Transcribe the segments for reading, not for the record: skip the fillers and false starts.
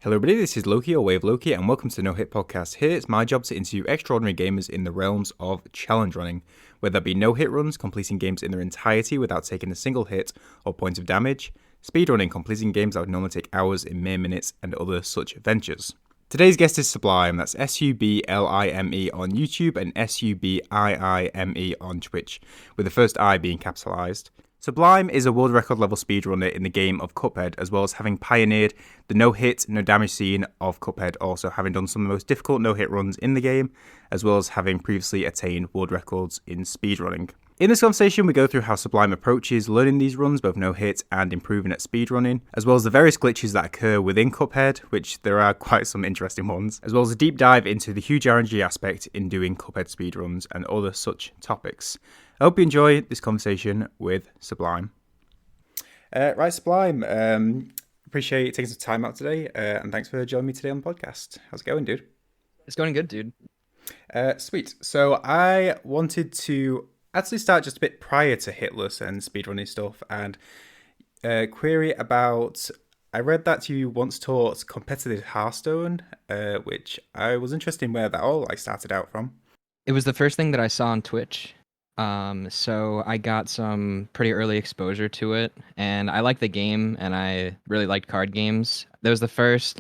Hello everybody, this is Loki or WayOfLoci and welcome to the No Hit Podcast. Here it's my job to interview extraordinary gamers in the realms of challenge running, whether that be no hit runs, completing games in their entirety without taking a single hit or point of damage, speedrunning, completing games that would normally take hours in mere minutes, and other such ventures. Today's guest is Sublime, that's Sublime on YouTube and Subiime on Twitch, with the first I being capitalised. Sublime is a world record level speedrunner in the game of Cuphead, as well as having pioneered the no-hit, no-damage scene of Cuphead, also having done some of the most difficult no-hit runs in the game, as well as having previously attained world records in speedrunning. In this conversation, we go through how Sublime approaches learning these runs, both no-hit and improving at speedrunning, as well as the various glitches that occur within Cuphead, which there are quite some interesting ones, as well as a deep dive into the huge RNG aspect in doing Cuphead speedruns and other such topics. I hope you enjoy this conversation with Sublime. Right, Sublime. Appreciate you taking some time out today, and thanks for joining me today on the podcast. How's it going, dude? It's going good, dude. Sweet. So I wanted to actually start just a bit prior to Hitless and speedrunning stuff, and query about. I read that you once taught competitive Hearthstone, which I was interested in where that all started out from. It was the first thing that I saw on Twitch. So I got some pretty early exposure to it, and I liked the game, and I really liked card games. That was the first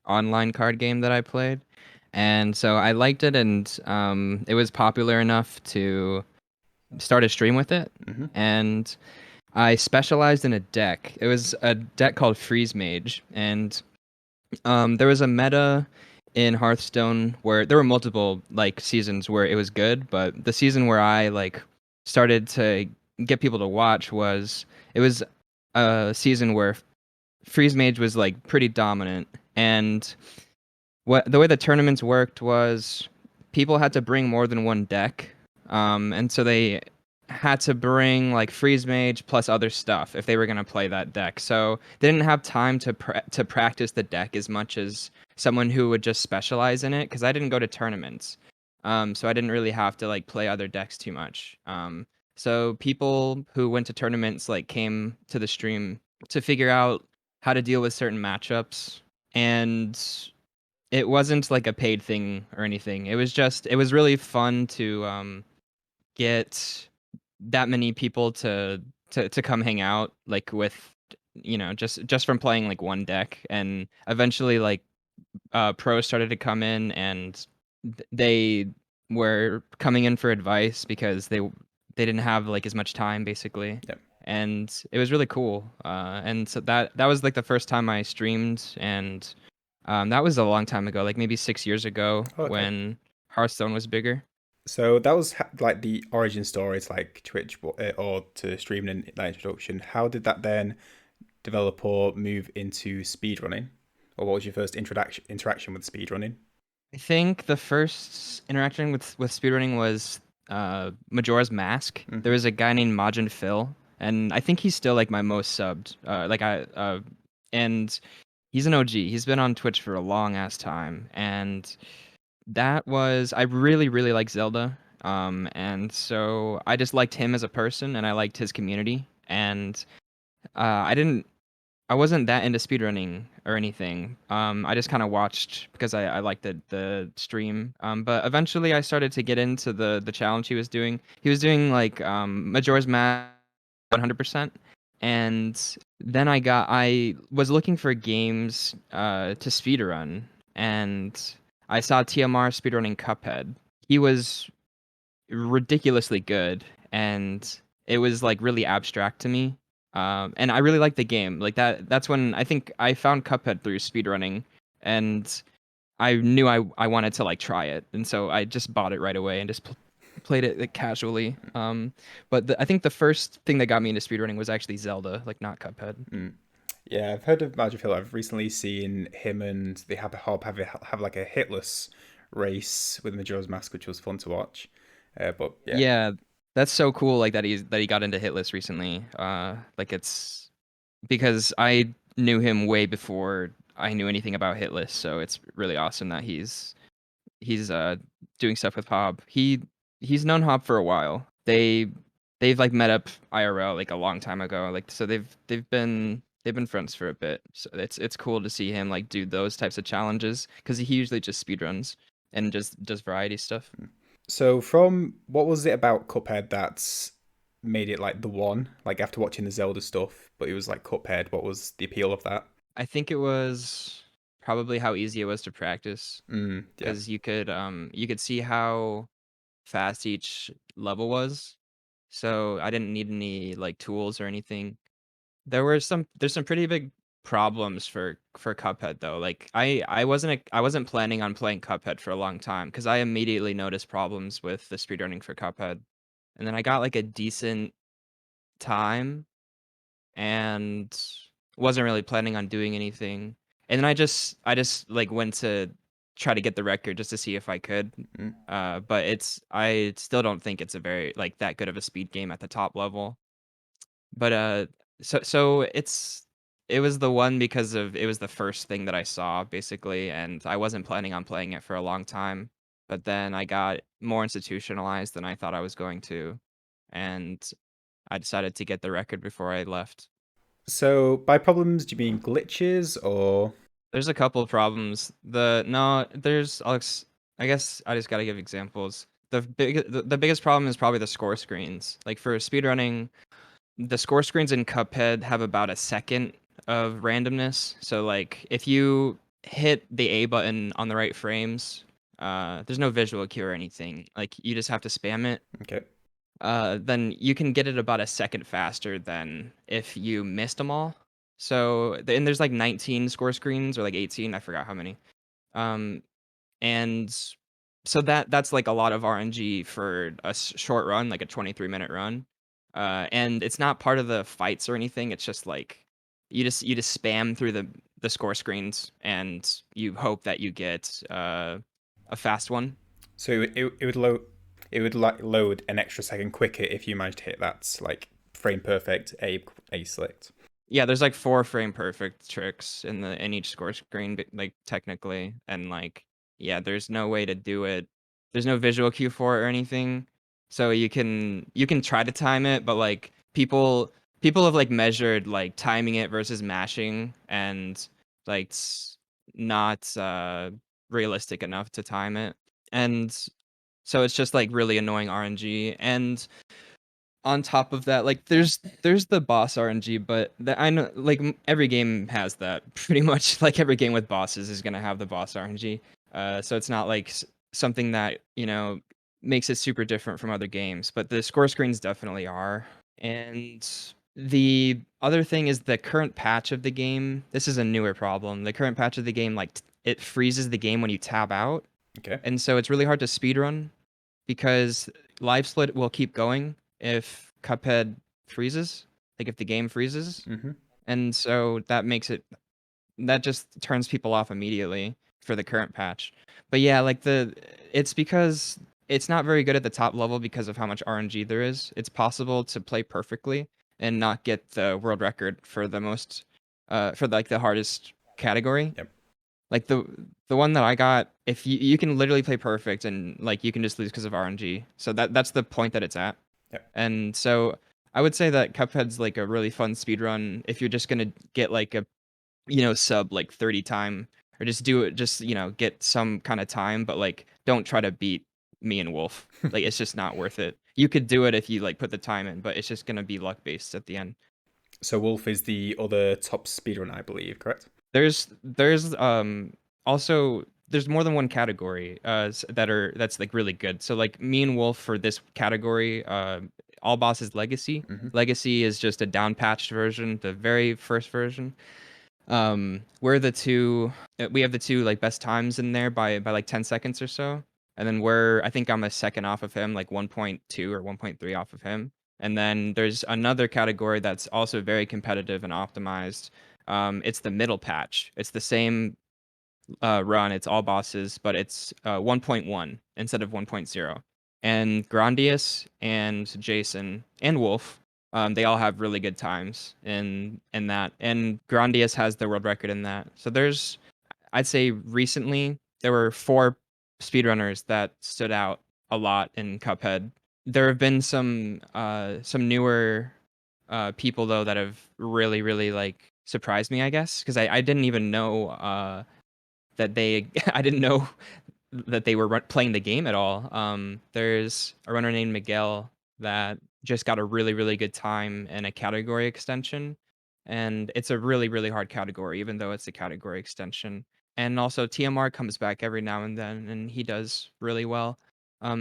online card game that I played, and so I liked it, and it was popular enough to start a stream with it, Mm-hmm. and I specialized in a deck. It was a deck called Freeze Mage, and there was a meta in Hearthstone where there were multiple seasons where it was good, but the season where I started to get people to watch it was a season where Freeze Mage was pretty dominant, and the way the tournaments worked was people had to bring more than one deck, and so they had to bring Freeze Mage plus other stuff if they were going to play that deck. So they didn't have time to practice the deck as much as someone who would just specialize in it, because I didn't go to tournaments. So I didn't really have to play other decks too much. So people who went to tournaments came to the stream to figure out how to deal with certain matchups, and it wasn't a paid thing or anything. It was really fun to get that many people to come hang out with just from playing one deck. And eventually pros started to come in, and they were coming in for advice because they didn't have as much time basically. Yep. And it was really cool, and so that was the first time I streamed, and that was a long time ago, maybe 6 years ago, Oh, okay. when Hearthstone was bigger. So that was the origin story to Twitch or to streaming in that introduction. How did that then develop or move into speedrunning? Or what was your first interaction with speedrunning? I think the first interaction with speedrunning was Majora's Mask. There Mm-hmm. was a guy named Majin Phil, and I think he's still my most subbed. And he's an OG. He's been on Twitch for a long ass time, and I really really like Zelda. And so I just liked him as a person, and I liked his community, and I didn't I wasn't that into speedrunning or anything. I just kind of watched because I liked the stream. But eventually I started to get into the challenge he was doing. He was doing Majora's Mask 100%. And then I was looking for games to speedrun, and I saw TMR speedrunning Cuphead. He was ridiculously good, and it was really abstract to me. And I really liked the game. That's when I think I found Cuphead through speedrunning, and I knew I wanted to try it, and so I just bought it right away and just played it casually. But I think the first thing that got me into speedrunning was actually Zelda, not Cuphead. Mm. Yeah, I've heard of Magic Phil. I've recently seen him and they have like a hitless race with Majora's Mask, which was fun to watch. But yeah. Yeah, that's so cool. That he got into Hitless recently. It's because I knew him way before I knew anything about Hitless, so it's really awesome that he's doing stuff with Hob. He's known Hob for a while. They've met up IRL a long time ago. So they've been They've been friends for a bit, so it's cool to see him like do those types of challenges because he usually just speedruns and just does variety stuff. So, from what was it about Cuphead that's made it like the one? Like after watching the Zelda stuff, but it was like Cuphead. What was the appeal of that? I think it was probably how easy it was to practice Yeah. because you could see how fast each level was. So I didn't need any like tools or anything. There's some pretty big problems for Cuphead though. Like I wasn't planning on playing Cuphead for a long time because I immediately noticed problems with the speedrunning for Cuphead. And then I got like a decent time and wasn't really planning on doing anything. And then I just like went to try to get the record just to see if I could. Mm. But I still don't think it's a very like that good of a speed game at the top level. But so it was the one because of it was the first thing that I saw basically, and I wasn't planning on playing it for a long time. But then I got more institutionalized than I thought I was going to, and I decided to get the record before I left. So, by problems, do you mean glitches or? There's a couple of problems. The no, there's I guess I just gotta give examples. The biggest problem is probably the score screens. Like for speedrunning, the score screens in Cuphead have about a second of randomness. So like if you hit the A button on the right frames, there's no visual cue or anything. Like you just have to spam it. Okay. Then you can get it about a second faster than if you missed them all. So and there's like 19 score screens or like 18, I forgot how many. Um, and so that's like a lot of RNG for a short run, like a 23-minute run. And it's not part of the fights or anything. It's just like you just spam through the score screens and you hope that you get a fast one. So it would load it would like load an extra second quicker if you managed to hit that like frame perfect A select. Yeah, there's like 4 frame perfect tricks in each score screen, like technically, and like yeah, there's no way to do it. There's no visual cue for it or anything, so you can try to time it, but like people have like measured like timing it versus mashing, and like it's not realistic enough to time it, and so it's just like really annoying RNG and on top of that, like there's the boss RNG, but I know like every game has that pretty much. Like every game with bosses is gonna have the boss RNG. So it's not like something that makes it super different from other games. But the score screens definitely are. And the other thing is the current patch of the game. This is a newer problem. The current patch of the game, like it freezes the game when you tab out, Okay. and so it's really hard to speedrun because live split will keep going if Cuphead freezes, like if the game freezes, Mm-hmm. and so that just turns people off immediately for the current patch. But yeah, like it's because it's not very good at the top level because of how much RNG there is. It's possible to play perfectly and not get the world record for the most for like the hardest category. Yep. Like the one that I got, if you can literally play perfect and like you can just lose because of RNG. So that's the point that it's at. Yep. And so I would say that Cuphead's like a really fun speed run if you're just gonna get like a sub like 30 time or just do it just get some kind of time, but like don't try to beat me and Wolf. Like it's just not worth it. You could do it if you like put the time in, but it's just gonna be luck based at the end. So Wolf is the other top speedrun, I believe, correct? There's also there's more than one category that's like really good. So like me and Wolf for this category, all bosses legacy. Mm-hmm. Legacy is just a down patched version, the very first version. We're the two we have the two like best times in there by like 10 seconds or so. And then I think I'm a second off of him, like 1.2 or 1.3 off of him. And then there's another category that's also very competitive and optimized. It's the middle patch. It's the same run. It's all bosses, but it's 1.1 instead of 1.0. And Grandius and Jason and Wolf, they all have really good times in that. And Grandius has the world record in that. So I'd say recently there were 4 speedrunners that stood out a lot in Cuphead. There have been some newer people though that have really like surprised me, I guess, because I didn't even know that they I didn't know that they were playing the game at all. There's a runner named Miguel that just got a really, really good time in a category extension, and it's a really, really hard category, even though it's a category extension. And also TMR comes back every now and then, and he does really well.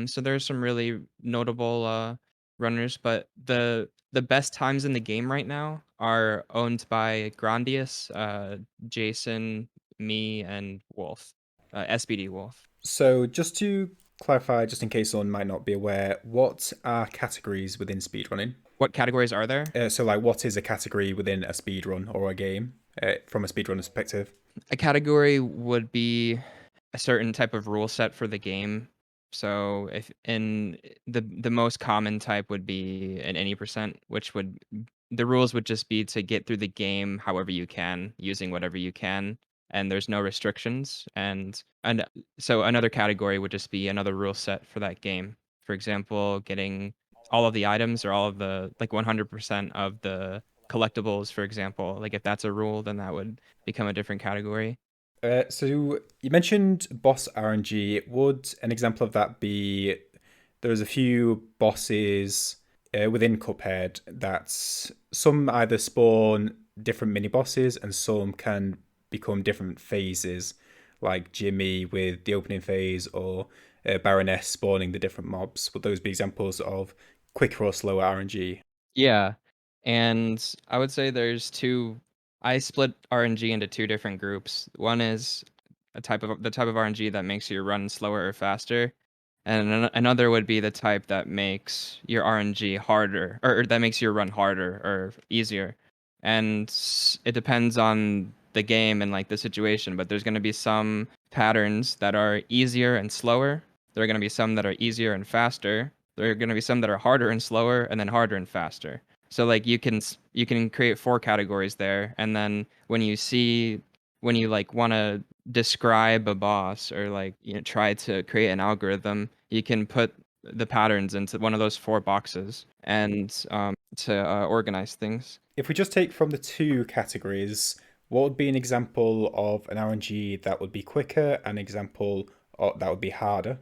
So there's some really notable runners, but the best times in the game right now are owned by Grandius, Jason, me, and Wolf, SBD Wolf. So, just to clarify, just in case someone might not be aware, what are categories within speedrunning? What categories are there? So, like, what is a category within a speedrun or a game from a speedrunner perspective? A category would be a certain type of rule set for the game. So if in the most common type would be an any percent, which would the rules would just be to get through the game however you can, using whatever you can, and there's no restrictions. And so another category would just be another rule set for that game. For example, getting all of the items or all of the like 100% of the collectibles, for example. Like if that's a rule, then that would become a different category. So you mentioned boss RNG. Would an example of that be there's a few bosses within Cuphead that some either spawn different mini bosses and some can become different phases, like Jimmy with the opening phase or Baroness spawning the different mobs. Would those be examples of quicker or slower RNG? Yeah, and I would say there's two. I split RNG into two different groups. One is the type of RNG that makes you run slower or faster, and another would be the type that makes your RNG harder, or that makes your run harder or easier. And it depends on the game and like the situation, but there's going to be some patterns that are easier and slower. There are going to be some that are easier and faster. There are going to be some that are harder and slower, and then harder and faster. So like you can create four categories there, and then when you like want to describe a boss or like try to create an algorithm, you can put the patterns into one of those four boxes and to organize things. If we just take from the two categories, what would be an example of an RNG that would be quicker, an example that would be harder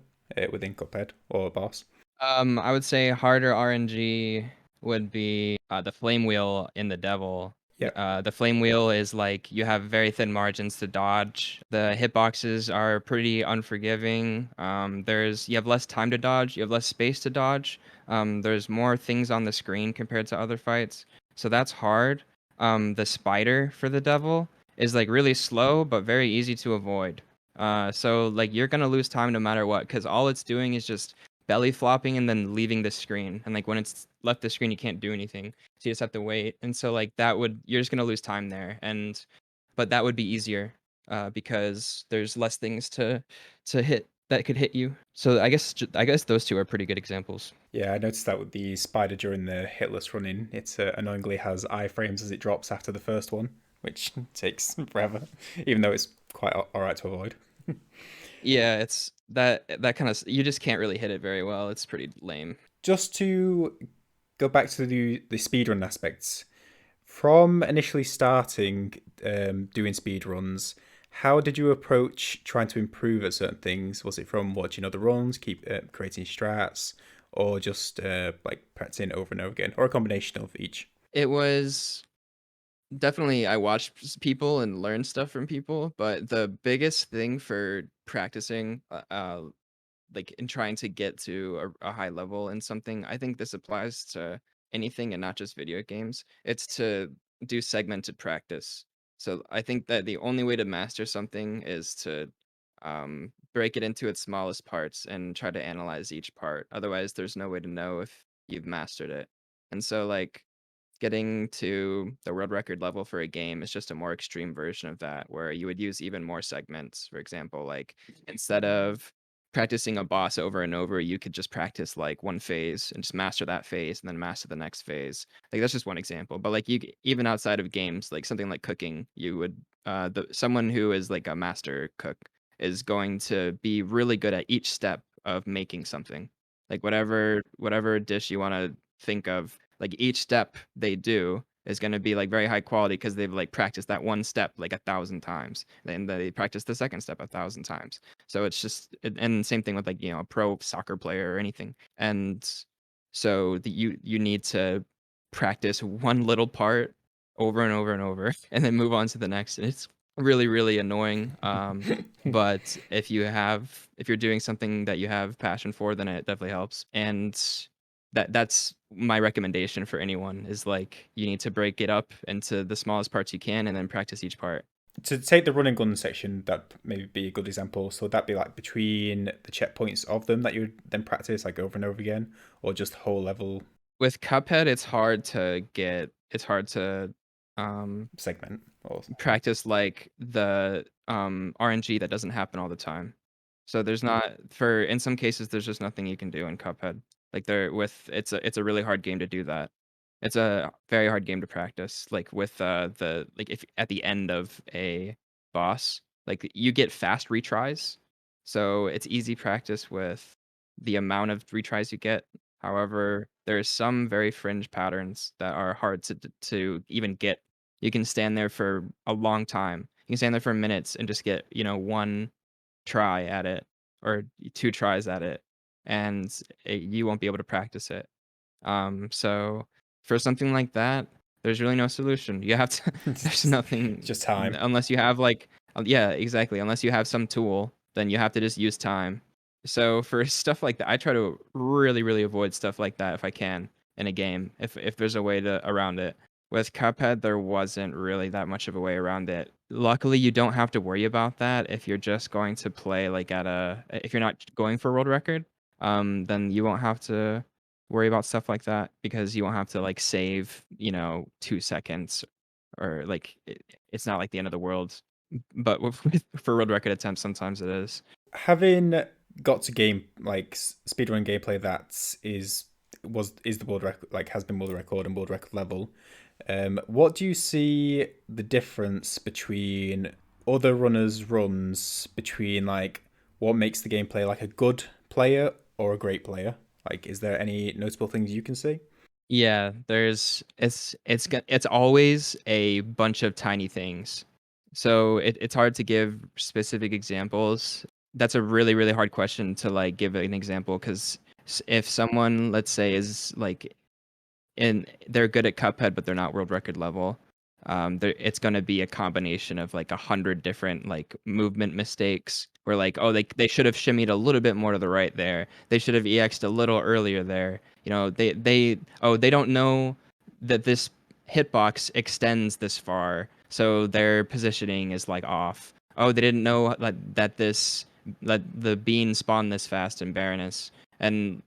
within Cuphead or a boss? I would say harder RNG would be the flame wheel in the devil. Yeah. The flame wheel is like you have very thin margins to dodge. The hitboxes are pretty unforgiving. You have less time to dodge. You have less space to dodge. There's more things on the screen compared to other fights, so that's hard. The spider for the devil is like really slow but very easy to avoid. So like you're gonna lose time no matter what, because all it's doing is just belly flopping and then leaving the screen. And like when it's left the screen, you can't do anything. So you just have to wait. And so like you're just gonna lose time there. But that would be easier because there's less things to hit that could hit you. So I guess those two are pretty good examples. Yeah, I noticed that with the spider during the Hitless run-in. It annoyingly has iframes as it drops after the first one, which takes forever, even though it's quite alright to avoid. Yeah, it's that kind of you just can't really hit it very well. It's pretty lame. Just to go back to the speedrun aspects, from initially starting doing speedruns, how did you approach trying to improve at certain things? Was it from watching other runs, keep creating strats, or just like practicing over and over again, or a combination of each? It was definitely I watched people and learned stuff from people, but the biggest thing for practicing like in trying to get to a high level in something, I think this applies to anything and not just video games. It's to do segmented practice. So I think that the only way to master something is to break it into its smallest parts and try to analyze each part. Otherwise, there's no way to know if you've mastered it. And so, like, getting to the world record level for a game is just a more extreme version of that, where you would use even more segments. For example, like instead of practicing a boss over and over, you could just practice like one phase and just master that phase and then master the next phase. Like that's just one example. But like even outside of games, like something like cooking, you would someone who is like a master cook is going to be really good at each step of making something. Like whatever dish you want to think of, like each step they do is going to be like very high quality because they've like practiced that one step like 1,000 times, and they practice the second step 1,000 times. So it's just, and same thing with like, a pro soccer player or anything. And so you need to practice one little part over and over and over, and then move on to the next. And it's really, really annoying. But if you're doing something that you have passion for, then it definitely helps. And that's my recommendation for anyone, is like, you need to break it up into the smallest parts you can and then practice each part. To take the run and gun section, that maybe be a good example. So would that be like between the checkpoints of them that you would then practice like over and over again, or just whole level With Cuphead, it's hard to segment? Or practice like the RNG that doesn't happen all the time. So there's not, for in some cases there's just nothing you can do in Cuphead. Like there with it's a really hard game to do that. It's a very hard game to practice. Like with the like, if at the end of a boss, like you get fast retries. So it's easy practice with the amount of retries you get. However, there's some very fringe patterns that are hard to even get. You can stand there for a long time. You can stand there for minutes and just get, one try at it, or 2 tries at it, and you won't be able to practice it. So for something like that, there's really no solution. You have to there's nothing, just time. unless you have like, yeah, exactly. Unless you have some tool, then you have to just use time. So for stuff like that, I try to really, really avoid stuff like that if I can in a game, if there's a way to around it. With Cuphead, there wasn't really that much of a way around it. Luckily, you don't have to worry about that if you're just going to play like if you're not going for world record, then you won't have to worry about stuff like that, because you won't have to like save, 2 seconds, or like it's not like the end of the world. But for world record attempts, sometimes it is. Having got to game like speedrun gameplay that is the world record, like has been world record and world record level. What do you see the difference between other runners' runs, between like what makes the gameplay like a good player or a great player? Like, is there any notable things you can see? Yeah, it's always a bunch of tiny things. So it's hard to give specific examples. That's a really, really hard question to like give an example, because if someone, let's say, is like, and they're good at Cuphead, but they're not world record level. It's going to be a combination of like 100 different like movement mistakes. Where like, oh, they should have shimmied a little bit more to the right there. They should have EX'd a little earlier there. They don't know that this hitbox extends this far, so their positioning is like off. Oh, they didn't know that the bean spawned this fast in Baroness, and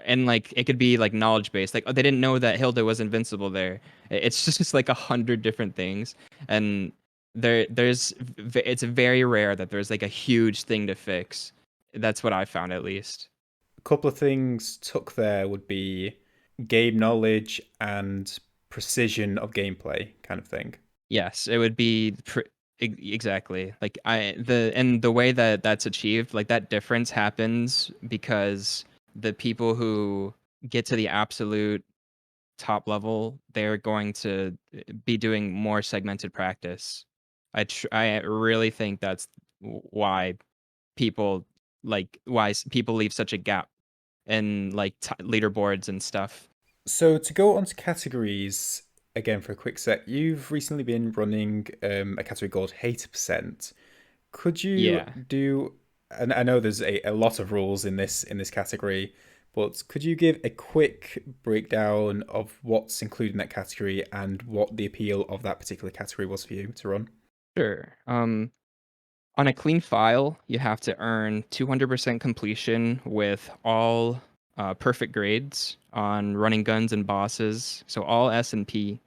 like it could be like knowledge based, like, oh, they didn't know that Hilda was invincible there. It's just like 100 different things. And it's very rare that there's like a huge thing to fix. That's what I found, at least. A couple of things took there would be game knowledge and precision of gameplay kind of thing. Yes, it would be exactly like the way that that's achieved, like that difference happens because the people who get to the absolute top level, they're going to be doing more segmented practice. I really think that's why people people leave such a gap in like leaderboards and stuff. So to go on to categories again for a quick sec, you've recently been running a category called Hater%. Could you Yeah, do? And I know there's a lot of rules in this category, but could you give a quick breakdown of what's included in that category and what the appeal of that particular category was for you to run? sure. On a clean file, you have to earn 200% completion with all perfect grades on running guns and bosses. So all S and P,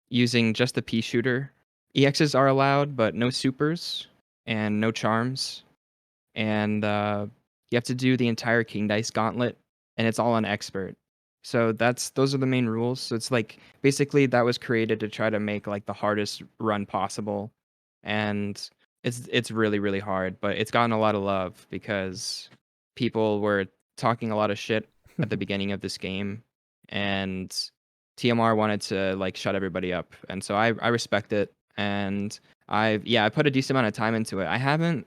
using just the P shooter. EXs are allowed, but no supers and no charms. And you have to do the entire King Dice Gauntlet, and it's all on expert. So those are the main rules. So it's like, basically that was created to try to make like the hardest run possible, and it's really, really hard, but it's gotten a lot of love because people were talking a lot of shit at the beginning of this game, and TMR wanted to like shut everybody up, and so I respect it. And I put a decent amount of time into it. I haven't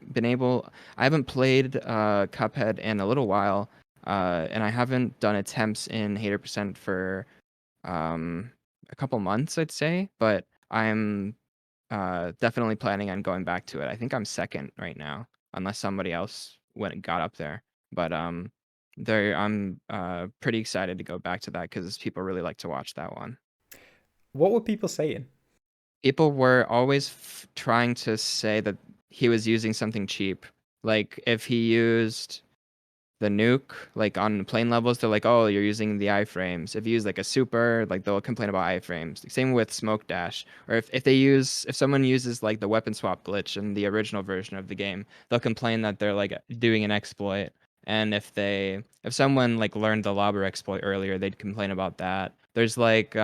played Cuphead in a little while, and I haven't done attempts in Hater Percent for um a couple months, I'd say. But I'm definitely planning on going back to it. I think I'm second right now, unless somebody else went and got up there. But I'm pretty excited to go back to that because people really like to watch that one. What were people saying? People were always trying to say that he was using something cheap. Like if he used the nuke, like on plane levels, they're like, oh, you're using the iframes. If you use like a super, like they'll complain about iframes. Same with smoke dash. Or if someone uses like the weapon swap glitch in the original version of the game, they'll complain that they're like doing an exploit. And if someone like learned the lobber exploit earlier, they'd complain about that. There's like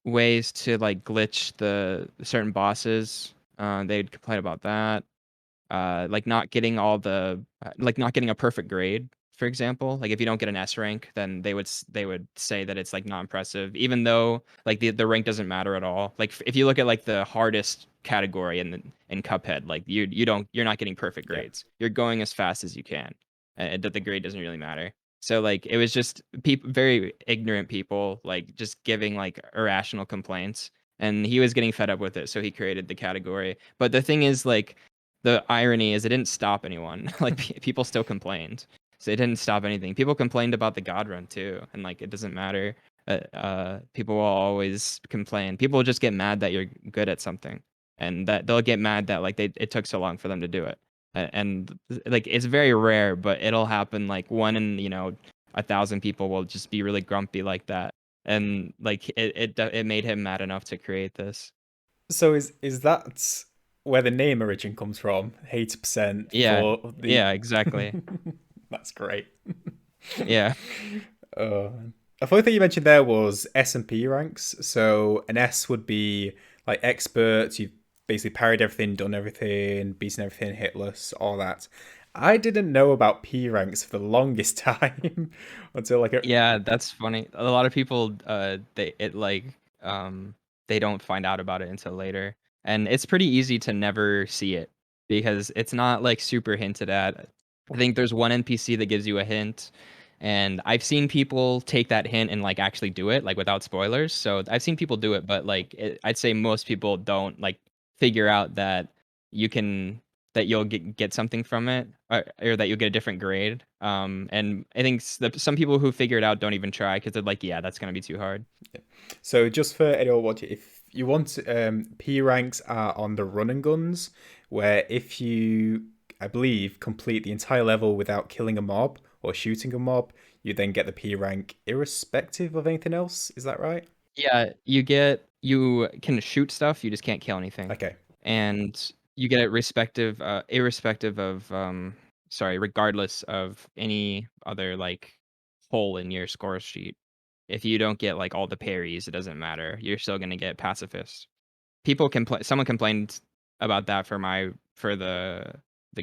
ways to like glitch the certain bosses. They'd complain about that. Like not getting like not getting a perfect grade, for example. Like if you don't get an S rank, then they would say that it's like not impressive, even though like the rank doesn't matter at all. Like if you look at like the hardest category in Cuphead, like you're not getting perfect Yeah. grades. You're going as fast as you can. That the grade doesn't really matter. So like it was just people, very ignorant people, like just giving like irrational complaints, and he was getting fed up with it, so he created the category. But the thing is, like, the irony is it didn't stop anyone. Like people still complained, so it didn't stop anything. People complained about the God Run too, and like it doesn't matter. People will always complain. People will just get mad that you're good at something, and that they'll get mad that like it took so long for them to do it. And like it's very rare, but it'll happen. Like one in 1,000 people will just be really grumpy like that, and like it made him mad enough to create this. So is that where the name origin comes from? 80% Yeah, for the. yeah, exactly. That's great. Yeah. uh, a funny thing you mentioned there was S and P ranks. So an S would be like experts. You've basically parried everything, done everything, beaten everything, hitless, all that. I didn't know about P ranks for the longest time until like a. Yeah, that's funny. A lot of people, um, they don't find out about it until later, and it's pretty easy to never see it because it's not like super hinted at. I think there's one NPC that gives you a hint, and I've seen people take that hint and like actually do it, like without spoilers. So I've seen people do it, but like I'd say most people don't like figure out that you can that you'll get something from it, or that you'll get a different grade. And I think some people who figure it out don't even try because they're like, yeah, that's gonna be too hard. So just for anyone watching, if you want, P ranks are on the run and guns, where if you, I believe, complete the entire level without killing a mob or shooting a mob, you then get the P rank irrespective of anything else. Is that right? Yeah, you can shoot stuff, you just can't kill anything, Okay. and you get it irrespective of sorry, regardless of any other like hole in your score sheet. If you don't get like all the parries, it doesn't matter. You're still gonna get pacifist. People complain. Someone complained about that for the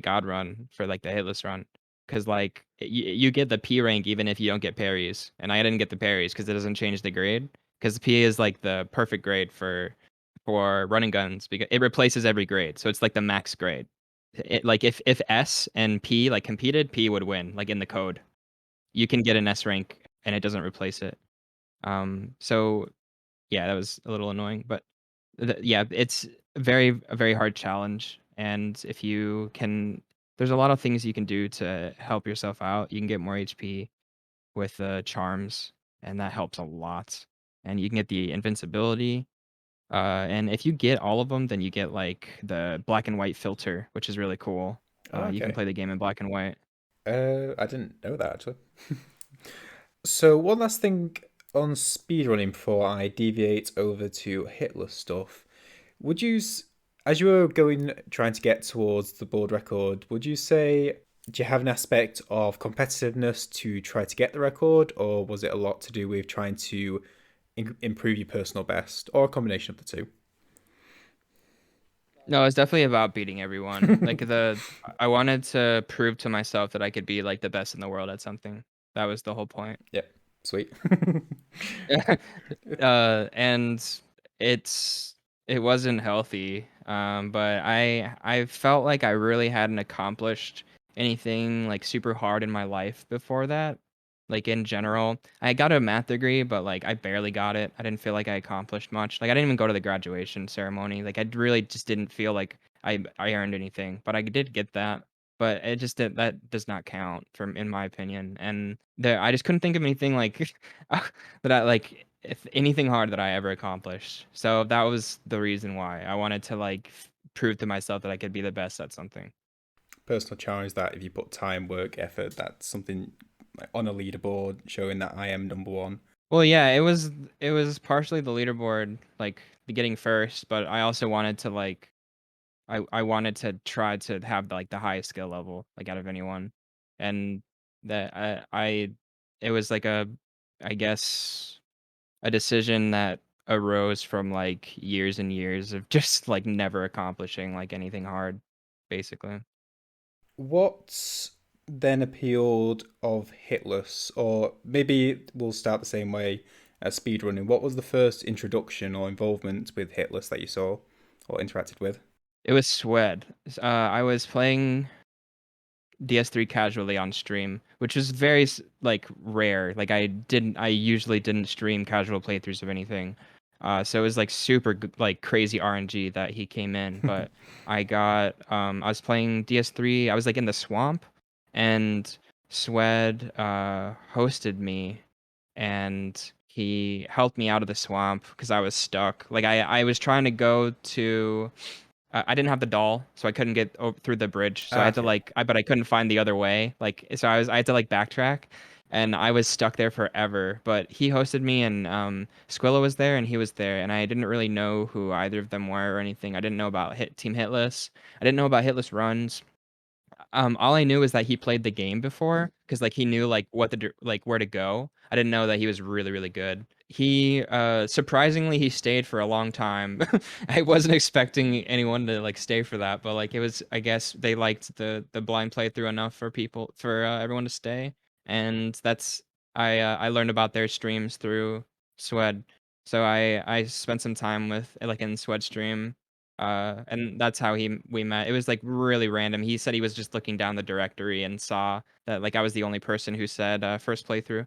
God run, for like the hitless run, because like you get the P rank even if you don't get parries, and I didn't get the parries because it doesn't change the grade, because P is like the perfect grade for running guns because it replaces every grade, so it's like the max grade. Like if S and P like competed, P would win. Like in the code, you can get an S rank and it doesn't replace it. So yeah, that was a little annoying, but yeah, it's a very hard challenge. And if you can, there's a lot of things you can do to help yourself out. You can get more HP with charms, and that helps a lot. And you can get the invincibility. And if you get all of them, then you get like the black and white filter, which is really cool. Oh, You can okay. play the game in black and white. I didn't know that actually. So one last thing on speedrunning before I deviate over to hitless stuff. Would you, as you were going trying to get towards the board record, would you say, do you have an aspect of competitiveness to try to get the record, or was it a lot to do with trying to improve your personal best, or a combination of the No, it's definitely about beating everyone. Like two? I wanted to prove to myself that I could be like the best in the world at something. That was the whole point. Yeah. Sweet. And it's it wasn't healthy. But I felt like I really hadn't accomplished anything like super hard in my life before that. Like in general, I got a math degree, but like I barely got it. I didn't feel like I accomplished much. Like I didn't even go to the graduation ceremony. Like I really just didn't feel like I earned anything. But I did get that. But it just that does not count from in my opinion. And there I just couldn't think of anything like that I like if anything hard that I ever accomplished. So that was the reason why I wanted to like prove to myself that I could be the best at something. Personal challenge that if you put time, work, effort, that's something like on a leaderboard showing that I am number one. Well, yeah, it was partially the leaderboard, like the getting first, but I also wanted to like I wanted to try to have like the highest skill level like out of anyone, and that I it was like a I guess a decision that arose from like years and years of just like never accomplishing like anything hard, basically. What then appealed of Hitless, or maybe we'll start the same way as speedrunning. What was the first introduction or involvement with Hitless that you saw or interacted with? It was Swed. I was playing DS3 casually on stream, which is very like rare. Like I usually didn't stream casual playthroughs of anything. So it was like super like crazy RNG that he came in. But I was playing DS3. I was like in the swamp, and Swed hosted me, and he helped me out of the swamp because I was stuck. Like I was trying to go to I didn't have the doll, so I couldn't get through the bridge. So I Ah, had to okay. like, but I couldn't find the other way. Like, so I had to like backtrack, and I was stuck there forever. But he hosted me, and Squilla was there, and he was there, and I didn't really know who either of them were or anything. I didn't know about Team Hitless. I didn't know about Hitless runs. All I knew is that he played the game before, because like he knew like like where to go. I didn't know that he was really really good. He surprisingly he stayed for a long time. I wasn't expecting anyone to like stay for that, but like it was I guess they liked the blind playthrough enough for people for everyone to stay, and that's I learned about their streams through Swed. So I spent some time with like in Swed stream, and that's how we met. It was like really random. He said he was just looking down the directory and saw that like I was the only person who said first playthrough,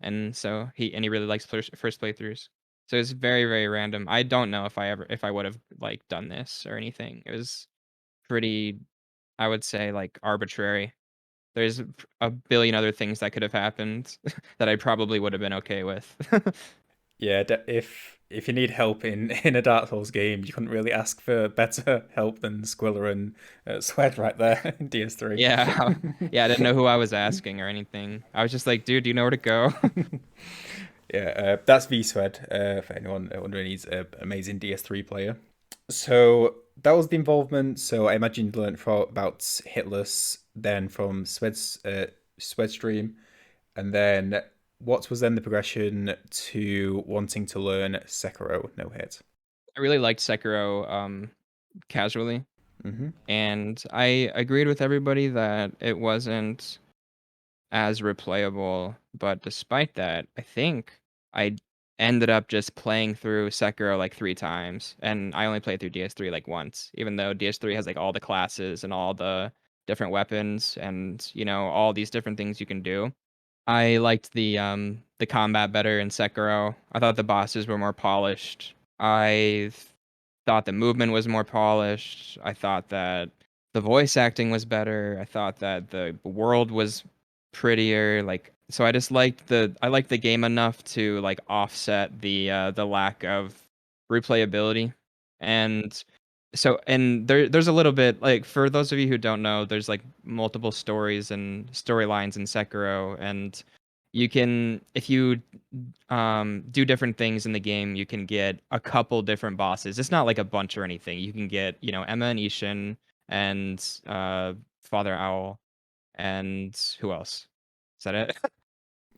and so he really likes first playthroughs. So it's very very random. I don't know if I would have like done this or anything. It was pretty, I would say, like arbitrary. There's a billion other things that could have happened that I probably would have been okay with. Yeah, if you need help in in a Dark Souls game, you couldn't really ask for better help than Squilla and Sweat right there in DS3. Yeah, yeah. I didn't know who I was asking or anything. I was just like, dude, do you know where to go? Yeah, that's VSwed, for anyone wondering. He's an amazing DS3 player. So that was the involvement. So I imagine you learned about Hitless, then from Swedstream, and then what was then the progression to wanting to learn Sekiro no hit? I really liked Sekiro casually, Mm-hmm. and I agreed with everybody that it wasn't as replayable. But despite that, I think I ended up just playing through Sekiro like 3 times, and I only played through DS3 like once, even though DS3 has like all the classes and all the different weapons and all these different things you can do. I liked the combat better in Sekiro. I thought the bosses were more polished. I thought the movement was more polished. I thought that the voice acting was better. I thought that the world was prettier. Like so I liked the game enough to like offset the lack of replayability. And there's a little bit like for those of you who don't know, there's like multiple stories and storylines in Sekiro, and you can if you do different things in the game, you can get a couple different bosses. It's not like a bunch or anything. You can get, Emma and Ishin and Father Owl and who else? Is that it?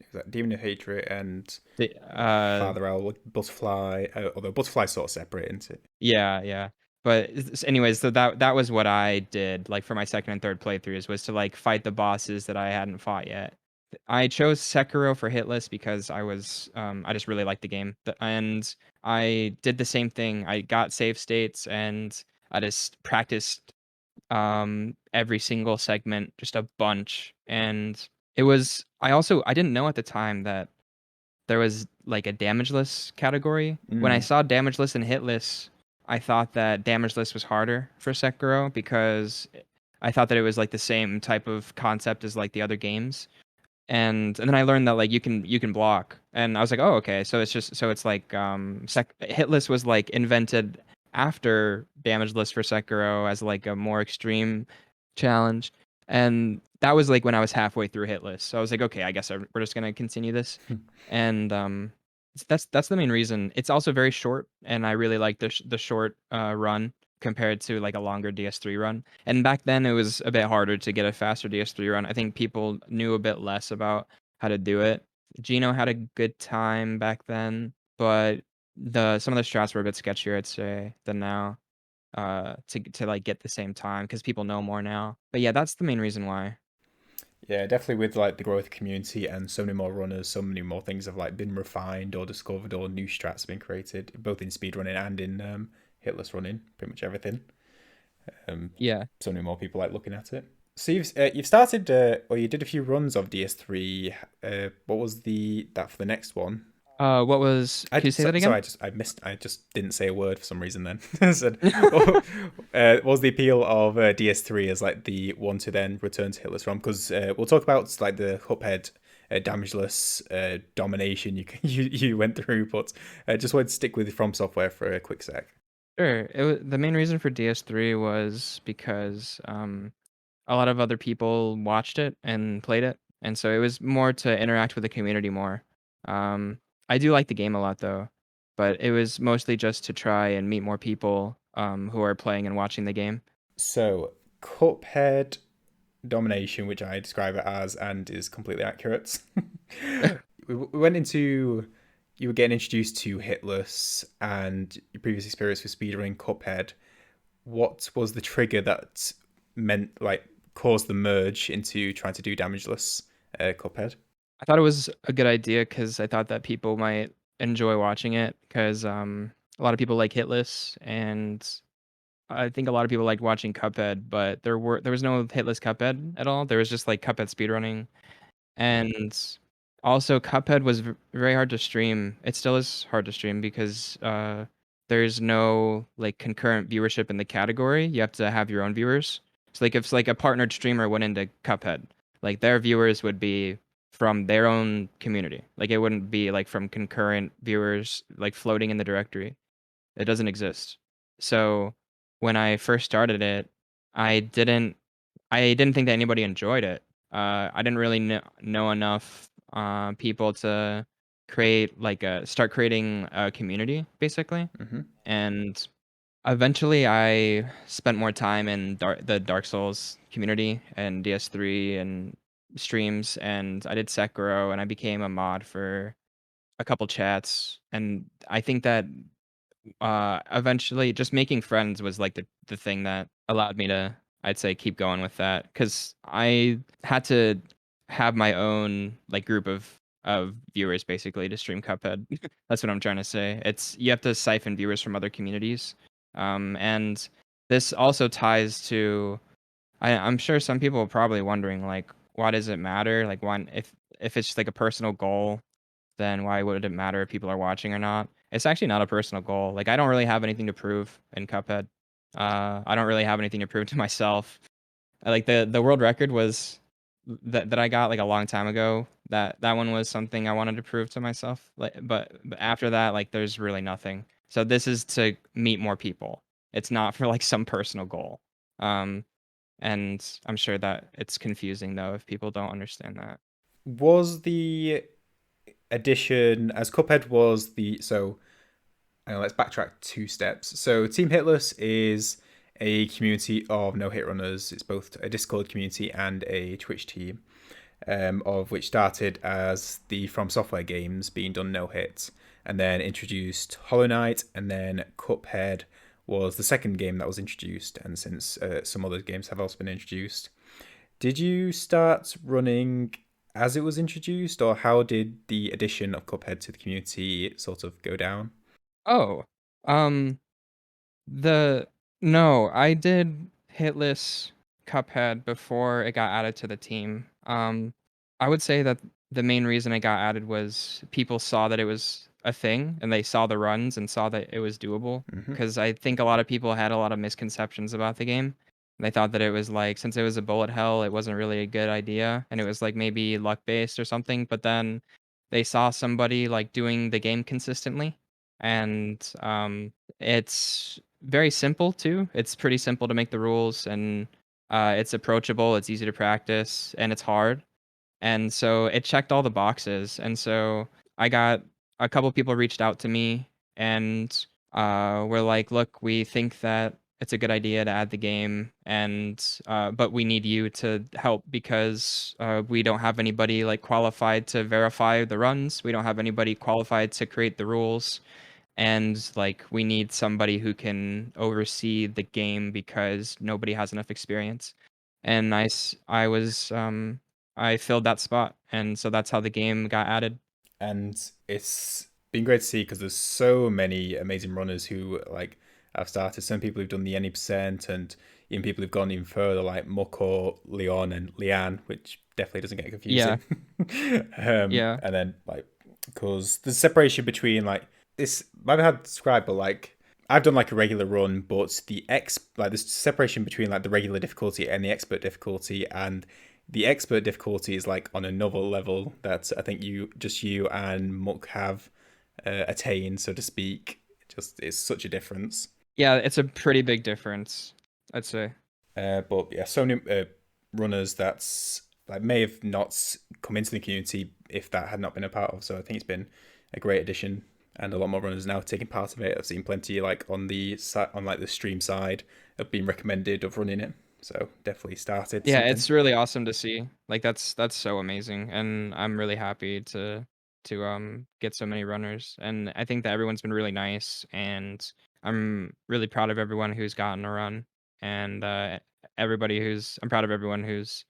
Is that Demon of Hatred and The, Father Owl, Butterfly? Although Butterfly's sort of separate, isn't it? yeah, yeah. But anyways, so that was what I did like for my second and third playthroughs was to like fight the bosses that I hadn't fought yet. I chose Sekiro for Hitless because I just really liked the game. And I did the same thing. I got save states and I just practiced every single segment just a bunch. And I didn't know at the time that there was like a damageless category. When I Mm. saw damageless and hitless, I thought that damageless was harder for Sekiro because I thought that it was like the same type of concept as like the other games. And then I learned that like you can block, and I was like, oh, okay, so it's like hitless was like invented after damageless for Sekiro as like a more extreme challenge, and that was like when I was halfway through hitless, so I was like, okay, I guess we're just gonna continue this, and that's the main reason. It's also very short, and I really like the short run compared to like a longer DS3 run. And back then it was a bit harder to get a faster DS3 run. I think people knew a bit less about how to do it. Gino had a good time back then, but the some of the strats were a bit sketchier, I'd say, than now. To like get the same time because people know more now. But yeah, that's the main reason why. Yeah, definitely with like the growth community and so many more runners, so many more things have like been refined or discovered, or new strats have been created, both in speedrunning and in hitless running. Pretty much everything. Um, Yeah. so many more people like looking at it. So you've started or you did a few runs of DS3. What was the that for the next one? What was? Can you say that So again? I just didn't say a word for some reason then. I said, what was the appeal of DS3 as like the one to then return to Hitless from? Because we'll talk about like the Cuphead damageless domination you went through, but just wanted to stick with From Software for a quick sec. Sure. The main reason for DS3 was because a lot of other people watched it and played it, and so it was more to interact with the community more. Um, I do like the game a lot though, but it was mostly just to try and meet more people who are playing and watching the game. So Cuphead domination, which I describe it as, and is completely accurate. We went into you were getting introduced to Hitless and your previous experience with speedrunning Cuphead. What was the trigger that meant like caused the merge into trying to do damageless Cuphead? I thought it was a good idea because I thought that people might enjoy watching it because a lot of people like Hitless, and I think a lot of people liked watching Cuphead, but there was no Hitless Cuphead at all. There was just like Cuphead speedrunning. And also, Cuphead was very hard to stream. It still is hard to stream because there's no like concurrent viewership in the category. You have to have your own viewers. So like if like a partnered streamer went into Cuphead, like their viewers would be from their own community. Like it wouldn't be like from concurrent viewers like floating in the directory. It doesn't exist. So when I first started it, I didn't I didn't think that anybody enjoyed it. I didn't really know enough people to start creating a community basically. Mm-hmm. And eventually, I spent more time in the Dark Souls community and DS3 and streams, and I did Sekiro, and I became a mod for a couple chats. And I think that eventually just making friends was like the thing that allowed me to, I'd say, keep going with that because I had to have my own like group of viewers basically to stream Cuphead. That's what I'm trying to say. It's you have to siphon viewers from other communities, and this also ties to I'm sure some people are probably wondering like why does it matter, like why if it's just like a personal goal, then why would it matter if people are watching or not? It's actually not a personal goal. Like I don't really have anything to prove in Cuphead. I don't really have anything to prove to myself. Like the world record was that I got like a long time ago. That one was something I wanted to prove to myself. Like, but after that, like there's really nothing. So this is to meet more people. It's not for like some personal goal. Um, and I'm sure that it's confusing though if people don't understand that. Was the addition as Cuphead was the so let's backtrack 2 steps. So Team Hitless is a community of no hit runners. It's both a Discord community and a Twitch team, of which started as the From Software games being done no hit, and then introduced Hollow Knight, and then Cuphead was the second game that was introduced, and since some other games have also been introduced. Did you start running as it was introduced, or how did the addition of Cuphead to the community sort of go down? Oh, um, the no, I did Hitless Cuphead before it got added to the team. I would say that the main reason it got added was people saw that it was a thing and they saw the runs and saw that it was doable. Hmm. Because I think a lot of people had a lot of misconceptions about the game. They thought that it was like, since it was a bullet hell, it wasn't really a good idea and it was like maybe luck based or something. But then they saw somebody like doing the game consistently and it's very simple too. It's pretty simple to make the rules, and it's approachable. It's easy to practice, and it's hard. And so it checked all the boxes. And so I got a couple people reached out to me, and were like, "Look, we think that it's a good idea to add the game, and but we need you to help because we don't have anybody like qualified to verify the runs. We don't have anybody qualified to create the rules." And like we need somebody who can oversee the game because nobody has enough experience. And I was I filled that spot, and so that's how the game got added. And it's been great to see because there's so many amazing runners who like have started. Some people who've done the any%, and even people who've gone even further, like Moko, Leon, and Leanne, which definitely doesn't get Yeah, confusing. yeah, And then like because there's separation between like this might be hard to describe, but like I've done like a regular run, but like there's separation between like the regular difficulty and the expert difficulty, and the expert difficulty is like on another level that I think you and Muck have attained, so to speak. Just it's such a difference. yeah. It's a pretty big difference, I'd say. But yeah, so many runners that's like may have not come into the community if that had not been a part of. So I think it's been a great addition, and a lot more runners now taking part of it. I've seen plenty like on like the stream side have been recommended of running it. So definitely started Yeah, something. it's really awesome to see. Like that's so amazing, and I'm really happy to get so many runners. And I think that everyone's been really nice, and I'm really proud of everyone who's gotten a run, and everybody who's I'm proud of everyone who's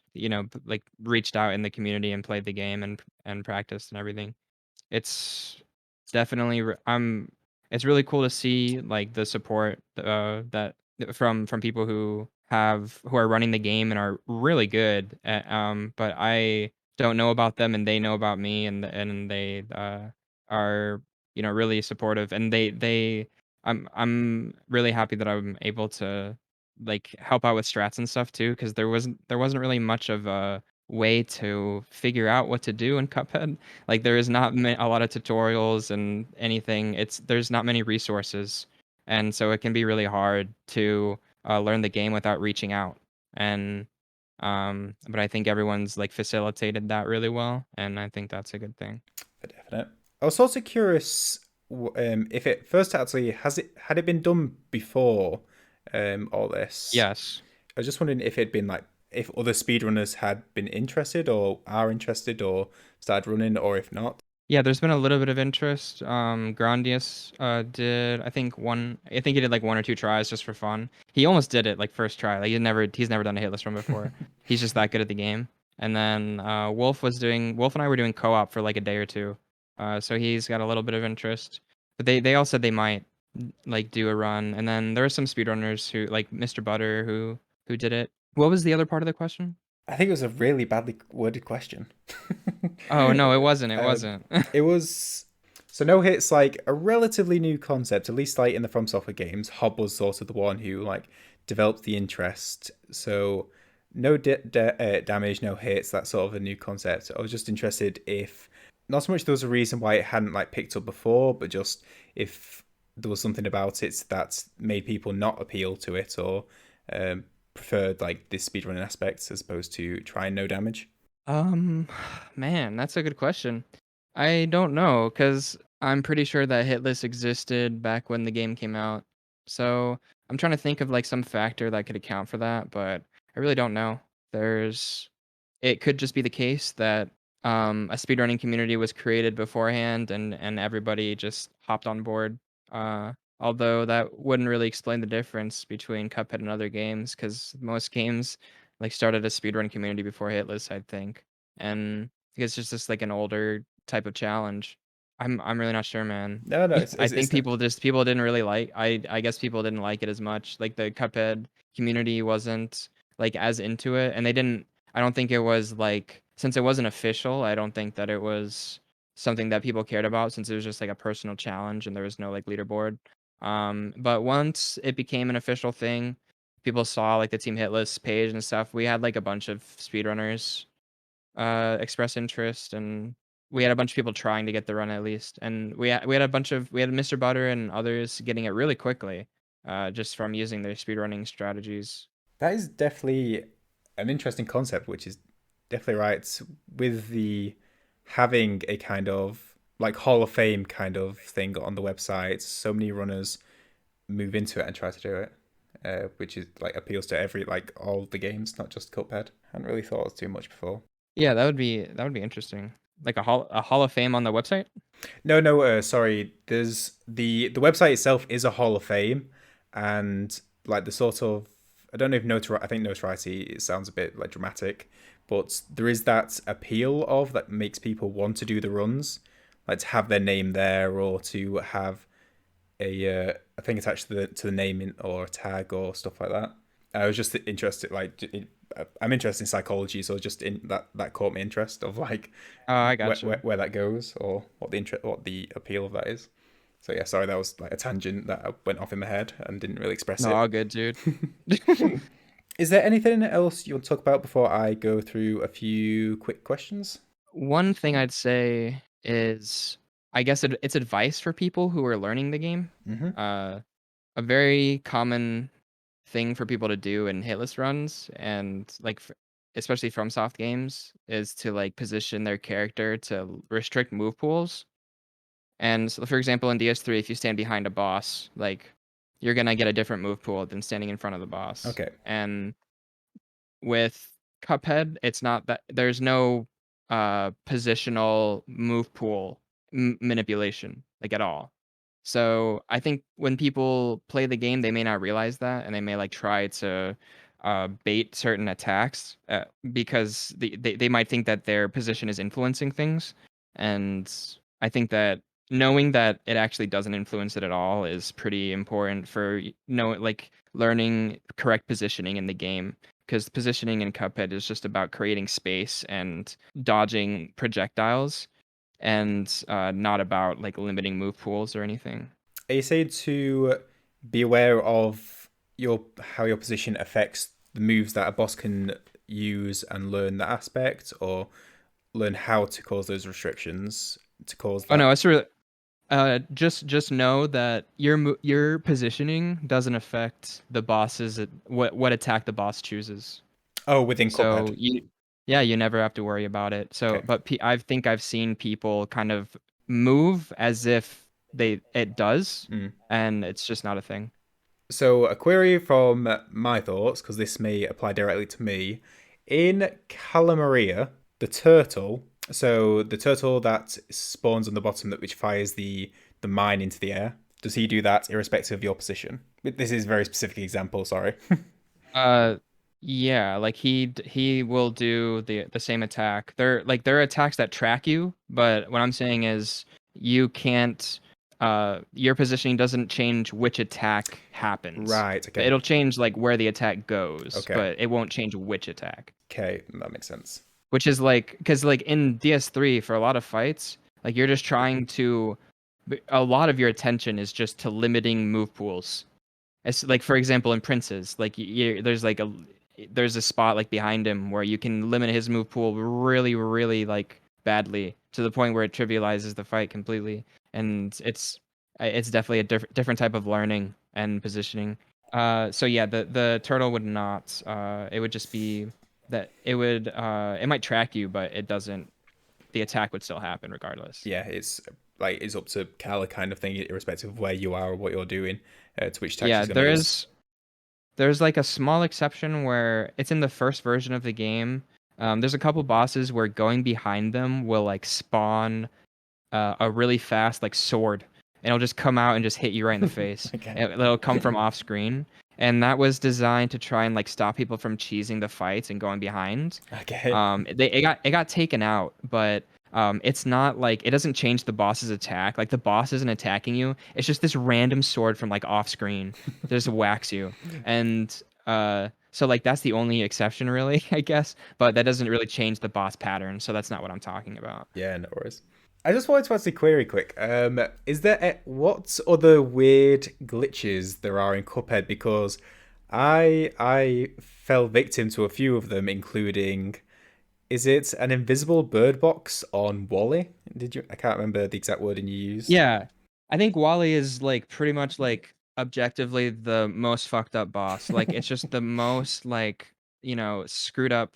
like reached out in the community and played the game and practiced and everything. It's definitely it's really cool to see, like, the support, that from people who are running the game and are really good at, but I don't know about them and they know about me and they, are, really supportive and I'm really happy that I'm able to, like, help out with strats and stuff too, because there wasn't really much of a way to figure out what to do in Cuphead. Like there is not a lot of tutorials and anything. There's not many resources, and so it can be really hard to learn the game without reaching out. And but I think everyone's like facilitated that really well, and I think that's a good thing. For definite. I was also curious if it first actually had it been done before all this. Yes. I was just wondering if it'd been like if other speedrunners had been interested or are interested or started running, or if not. Yeah, there's been a little bit of interest. Grandius did I think he did like one or two tries just for fun. He almost did it like first try. Like he's never done a hitless run before. He's just that good at the game. And then Wolf and I were doing co-op for like a day or two. So he's got a little bit of interest. But they all said they might like do a run. And then there are some speedrunners who like Mr. Butter who did it. What was the other part of the question? I think it was a really badly worded question. Oh no, it wasn't. It um, wasn't. it was so no hits like a relatively new concept, at least like in the FromSoftware games. Hob was sort of the one who like developed the interest. So no damage, no hits. That's sort of a new concept. I was just interested if not so much there was a reason why it hadn't like picked up before, but just if there was something about it that made people not appeal to it or um, preferred like this speedrunning aspects as opposed to trying no damage. Um, man, that's a good question. I don't know, because I'm pretty sure that Hitless existed back when the game came out. So I'm trying to think of like some factor that could account for that, but I really don't know. There's it could just be the case that a speedrunning community was created beforehand and everybody just hopped on board. Although that wouldn't really explain the difference between Cuphead and other games, because most games like started a speedrun community before Hitless, I think. And It's just like an older type of challenge. I'm really not sure, man. No, no, I think people didn't really like. I guess people didn't like it as much. Like the Cuphead community wasn't like as into it, and they didn't. I don't think it was like, since it wasn't official. I don't think that it was something that people cared about, since it was just like a personal challenge and there was no like leaderboard. But once it became an official thing, people saw like the Team Hitless page and stuff. We had like a bunch of speedrunners express interest, and we had a bunch of people trying to get the run at least, and we had Mr. Butter and others getting it really quickly, just from using their speedrunning strategies. that is definitely an interesting concept, which is definitely right with the having a kind of like Hall of Fame kind of thing on the website. So many runners move into it and try to do it, which is like appeals to every like all the games, not just Cuphead. I hadn't really thought of too much before. Yeah, that would be interesting. Like a hall of fame on the website. No, no, sorry. There's the website itself is a Hall of Fame, and like the sort of I don't know if notoriety. I think notoriety it sounds a bit like dramatic, but there is that appeal of that makes people want to do the runs, like to have their name there or to have a thing attached to the name or a tag or stuff like that. I was just interested, like I'm interested in psychology, so just in that caught my interest of like Oh, I gotcha. where that goes or what the appeal of that is. So yeah, sorry, that was like a tangent that I went off in my head and didn't really express No, it. all good, dude. Is there anything else you want to talk about before I go through a few quick questions? One thing I'd say is, I guess it's advice for people who are learning the game. Mm-hmm. Uh, a very common thing for people to do in hitless runs, and like especially from soft games, is to like position their character to restrict move pools. And so, for example, in DS3, if you stand behind a boss, like, you're gonna get a different move pool than standing in front of the boss. Okay. And with Cuphead, it's not that there's no positional move pool manipulation, like, at all. So I think when people play the game, they may not realize that, and they may like try to bait certain attacks, because they might think that their position is influencing things. And I think that knowing that it actually doesn't influence it at all is pretty important for like learning correct positioning in the game, because positioning in Cuphead is just about creating space and dodging projectiles, and not about like limiting move pools or anything. Are you saying to be aware of your how your position affects the moves that a boss can use and learn that aspect, or learn how to cause those restrictions to cause Oh that? no, it's really just know that your positioning doesn't affect the boss's what attack the boss chooses. Oh, within Cuphead. So yeah, you never have to worry about it. So, Okay. but I think I've seen people kind of move as if it does, Mm. and it's just not a thing. So, a query from my thoughts, because this may apply directly to me. In Calamaria, the turtle, so the turtle that spawns on the bottom, that which fires the mine into the air, does he do that irrespective of your position? This is a very specific example, sorry. Uh, yeah, like he will do the same attack. There are attacks that track you, but what I'm saying is you can't. Your positioning doesn't change which attack happens. Right, okay. It'll change like where the attack goes, Okay. but it won't change which attack. Okay, that makes sense. Which is like, because like in DS3 for a lot of fights, like you're just trying to. A lot of your attention is just to limiting move pools. It's like, for example, in Prince's, like there's a spot like behind him where you can limit his move pool really, really like badly, to the point where it trivializes the fight completely. And it's definitely a different type of learning and positioning. So yeah, the turtle would not. It would just be that it might track you, but it doesn't. The attack would still happen regardless. Yeah, it's like it's up to Kala kind of thing, irrespective of where you are or what you're doing, to which tax Yeah, he's going to use. there's like a small exception where it's in the first version of the game. There's a couple bosses where going behind them will like spawn a really fast like sword, and it'll just come out and just hit you right in the face. Okay. It'll come from off screen. and that was designed to try and like stop people from cheesing the fights and going behind. Okay. It got taken out, but it's not like it doesn't change the boss's attack. Like the boss isn't attacking you. It's just this random sword from like off screen that just whacks you. And so like that's the only exception really, I guess. But that doesn't really change the boss pattern. So that's not what I'm talking about. Yeah, no worries. I just wanted to ask a query quick. Is there what other weird glitches there are in Cuphead? Because I fell victim to a few of them, including is it an invisible bird box on Wally? Did you? I can't remember the exact wording you used. Yeah. I think Wally is like pretty much like objectively the most fucked up boss. Like it's just the most like, screwed up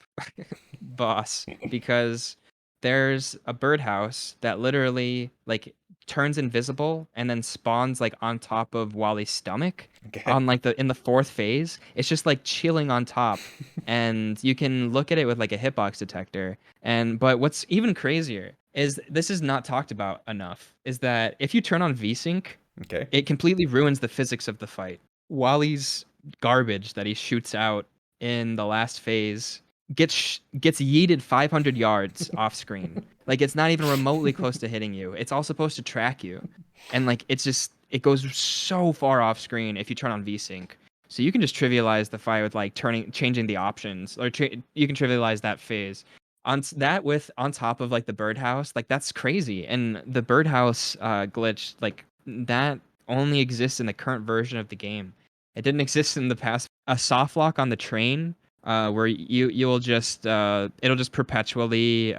boss because there's a birdhouse that literally like turns invisible and then spawns like on top of Wally's stomach Okay. on like the in the fourth phase. It's just like chilling on top. And you can look at it with like a hitbox detector. But what's even crazier is this is not talked about enough, is that if you turn on VSync, Okay. it completely ruins the physics of the fight. Wally's garbage that he shoots out in the last phase gets yeeted 500 yards off screen. Like it's not even remotely close to hitting you. It's all supposed to track you, and like it goes so far off screen if you turn on VSync. So you can just trivialize the fight with like changing the options, or you can trivialize that phase. On top of like the birdhouse, like that's crazy. And the birdhouse glitch, like that only exists in the current version of the game. It didn't exist in the past. A soft lock on the train, where you'll just it'll just perpetually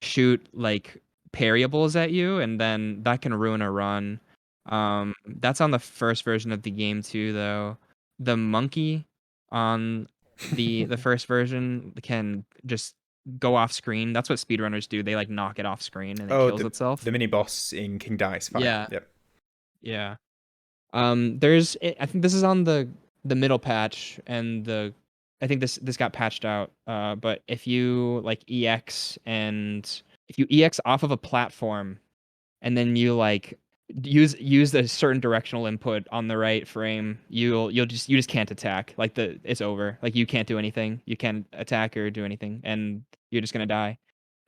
shoot like parryables at you, and then that can ruin a run. That's on the first version of the game too, though. The monkey on the first version can just go off screen. That's what speedrunners do. They like knock it off screen and it Oh, kills the itself. mini boss in King Dice. Fine. Yeah, Yep. yeah. I think this is on the middle patch, and I think this got patched out. But if you like EX, and if you EX off of a platform, and then you like use a certain directional input on the right frame, you just can't attack. Like it's over. Like you can't do anything. You can't attack or do anything, and you're just gonna die.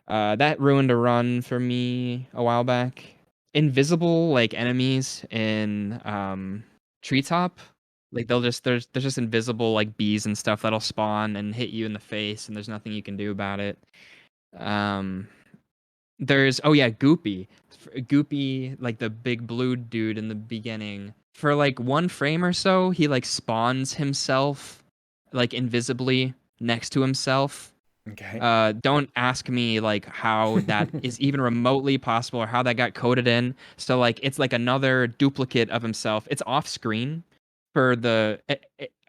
That ruined a run for me a while back. Invisible like enemies in treetop, like there's just invisible like bees and stuff that'll spawn and hit you in the face, and there's nothing you can do about it. Um, there's oh yeah, Goopy. Goopy, like the big blue dude in the beginning. For like one frame or so, he like spawns himself like invisibly next to himself. Okay. Don't ask me like how that is even remotely possible or how that got coded in. So like it's like another duplicate of himself. It's off screen for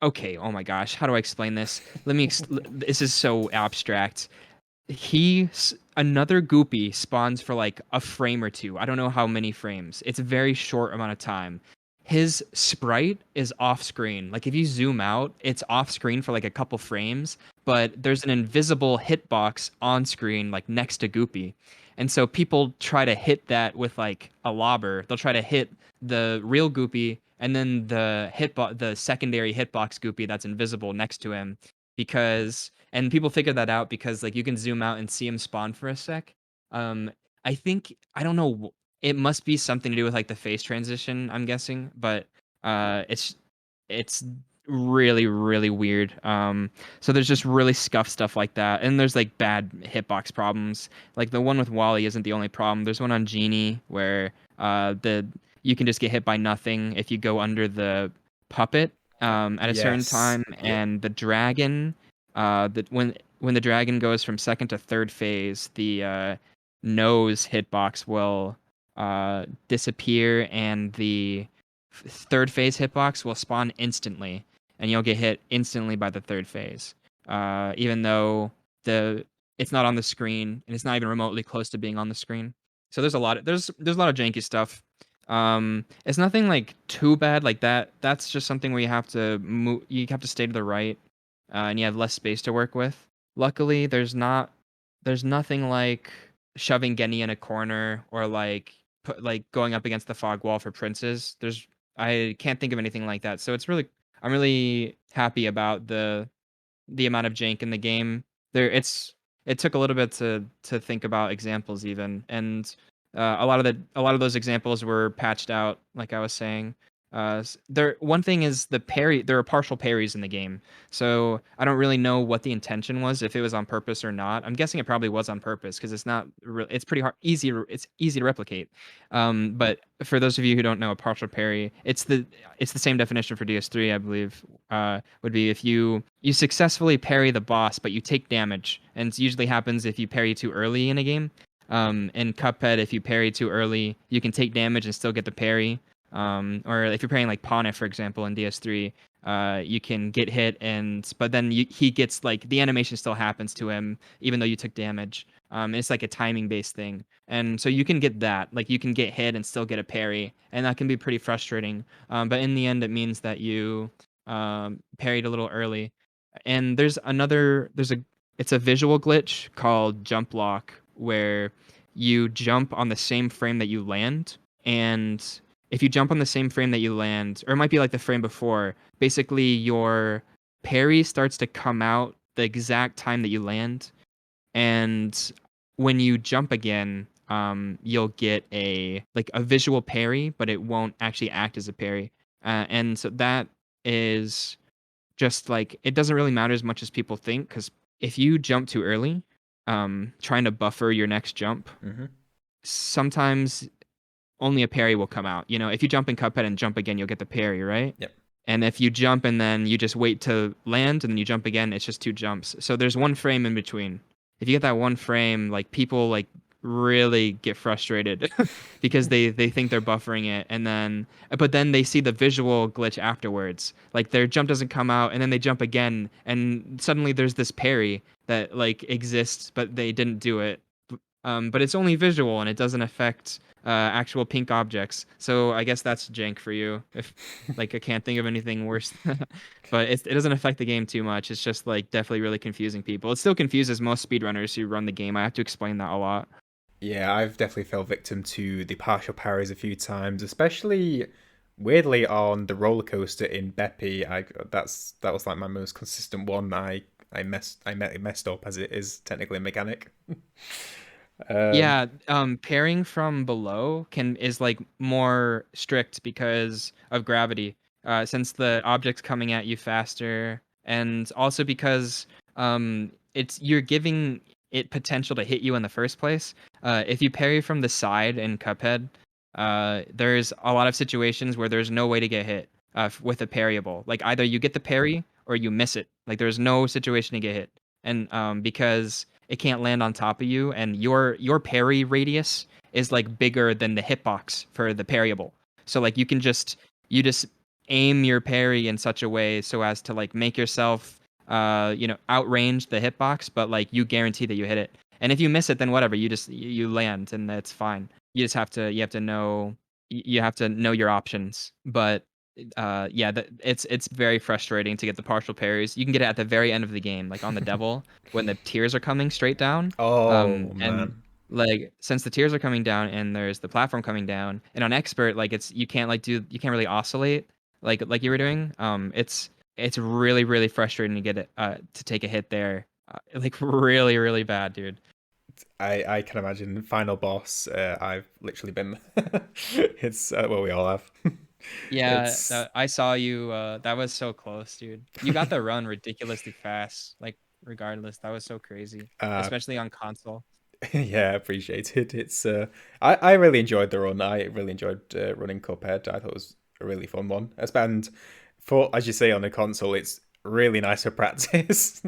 okay, oh my gosh, how do I explain this? This is so abstract. Another Goopy spawns for like a frame or two. I don't know how many frames. It's a very short amount of time. His sprite is off screen. Like if you zoom out, it's off screen for like a couple frames, but there's an invisible hitbox on screen like next to Goopy. And so people try to hit that with like a lobber. They'll try to hit the real Goopy and then the secondary hitbox Goopy that's invisible next to him, because and people figure that out because like you can zoom out and see him spawn for a sec. Um, I think I don't know. It must be something to do with like the face transition, I'm guessing, but it's really really weird. So there's just really scuffed stuff like that, and there's like bad hitbox problems. Like the one with Wally isn't the only problem. There's one on Genie where the you can just get hit by nothing if you go under the puppet at a certain Yes. time, Yep. and the dragon that when the dragon goes from second to third phase, the nose hitbox will disappear, and the third phase hitbox will spawn instantly, and you'll get hit instantly by the third phase, even though the it's not on the screen and it's not even remotely close to being on the screen. So there's a lot of janky stuff. It's nothing like too bad like that. That's just something where you have to move. You have to stay to the right, and you have less space to work with. Luckily, there's nothing like shoving Genny in a corner, or like going up against the fog wall for princes. I can't think of anything like that. So it's really I'm really happy about the amount of jank in the game. It took a little bit to think about examples even, and a lot of those examples were patched out, like I was saying. There one thing is the parry. There are partial parries in the game, so I don't really know what the intention was, if it was on purpose or not. I'm guessing it probably was on purpose because it's pretty hard, it's easy to replicate. But for those of you who don't know, a partial parry, it's the same definition for DS3, I believe. Would be if you successfully parry the boss, but you take damage, and it usually happens if you parry too early in a game. In Cuphead, if you parry too early, you can take damage and still get the parry. Or if you're parrying like Pawnif, for example, in DS3, you can get hit, but then he gets like the animation still happens to him even though you took damage. It's like a timing based thing, and so you can get that, like you can get hit and still get a parry, and that can be pretty frustrating. But in the end, it means that you parried a little early. And it's a visual glitch called jump lock where you jump on the same frame that you land, and if you jump on the same frame that you land, or it might be like the frame before, basically your parry starts to come out the exact time that you land, and when you jump again, you'll get a visual parry, but it won't actually act as a parry. And so that is just like, it doesn't really matter as much as people think, because if you jump too early, trying to buffer your next jump, Hmm. sometimes only a parry will come out. You know, if you jump in Cuphead and jump again, you'll get the parry, right? Yep. And if you jump and then you just wait to land and then you jump again, it's just two jumps. So there's one frame in between. If you get that one frame, like people like really get frustrated because they think they're buffering it, and then but then they see the visual glitch afterwards. Like their jump doesn't come out and then they jump again and suddenly there's this parry that like exists but they didn't do it. But it's only visual and it doesn't affect actual pink objects. So I guess that's jank for you. If like I can't think of anything worse, but it doesn't affect the game too much. It's just like definitely really confusing people. It still confuses most speedrunners who run the game. I have to explain that a lot. Yeah, I've definitely fell victim to the partial parries a few times, especially weirdly on the roller coaster in Beppy. That was like my most consistent one. I messed up as it is technically a mechanic. Um, Yeah, pairing from below can is like more strict because of gravity. Since the object's coming at you faster, and also because it's you're giving it potential to hit you in the first place. If you parry from the side in Cuphead, there's a lot of situations where there's no way to get hit with a parryable. Like either you get the parry or you miss it. Like there's no situation to get hit, and because it can't land on top of you, and your parry radius is like bigger than the hitbox for the parryable. So like you just aim your parry in such a way so as to like make yourself outrange the hitbox, but like you guarantee that you hit it. And if you miss it, then whatever, you land and that's fine. You have to know you have to know your options. But yeah, it's very frustrating to get the partial parries. You can get it at the very end of the game, like on the devil when the tears are coming straight down. oh And man. like since the tears are coming down and there's the platform coming down, and on expert, like you can't really oscillate like you were doing. It's really really frustrating to get it to take a hit there, like really really bad, dude. I can imagine final boss. I've literally been. It's well, we all have. Yeah, It's I saw you. That was so close, dude. You got the run ridiculously fast. Like, regardless, that was so crazy, uh especially on console. yeah, appreciate it. It's I really enjoyed the run. I really enjoyed running Cuphead. I thought it was a really fun one. I spend for as you say on a console, it's really nice for practice.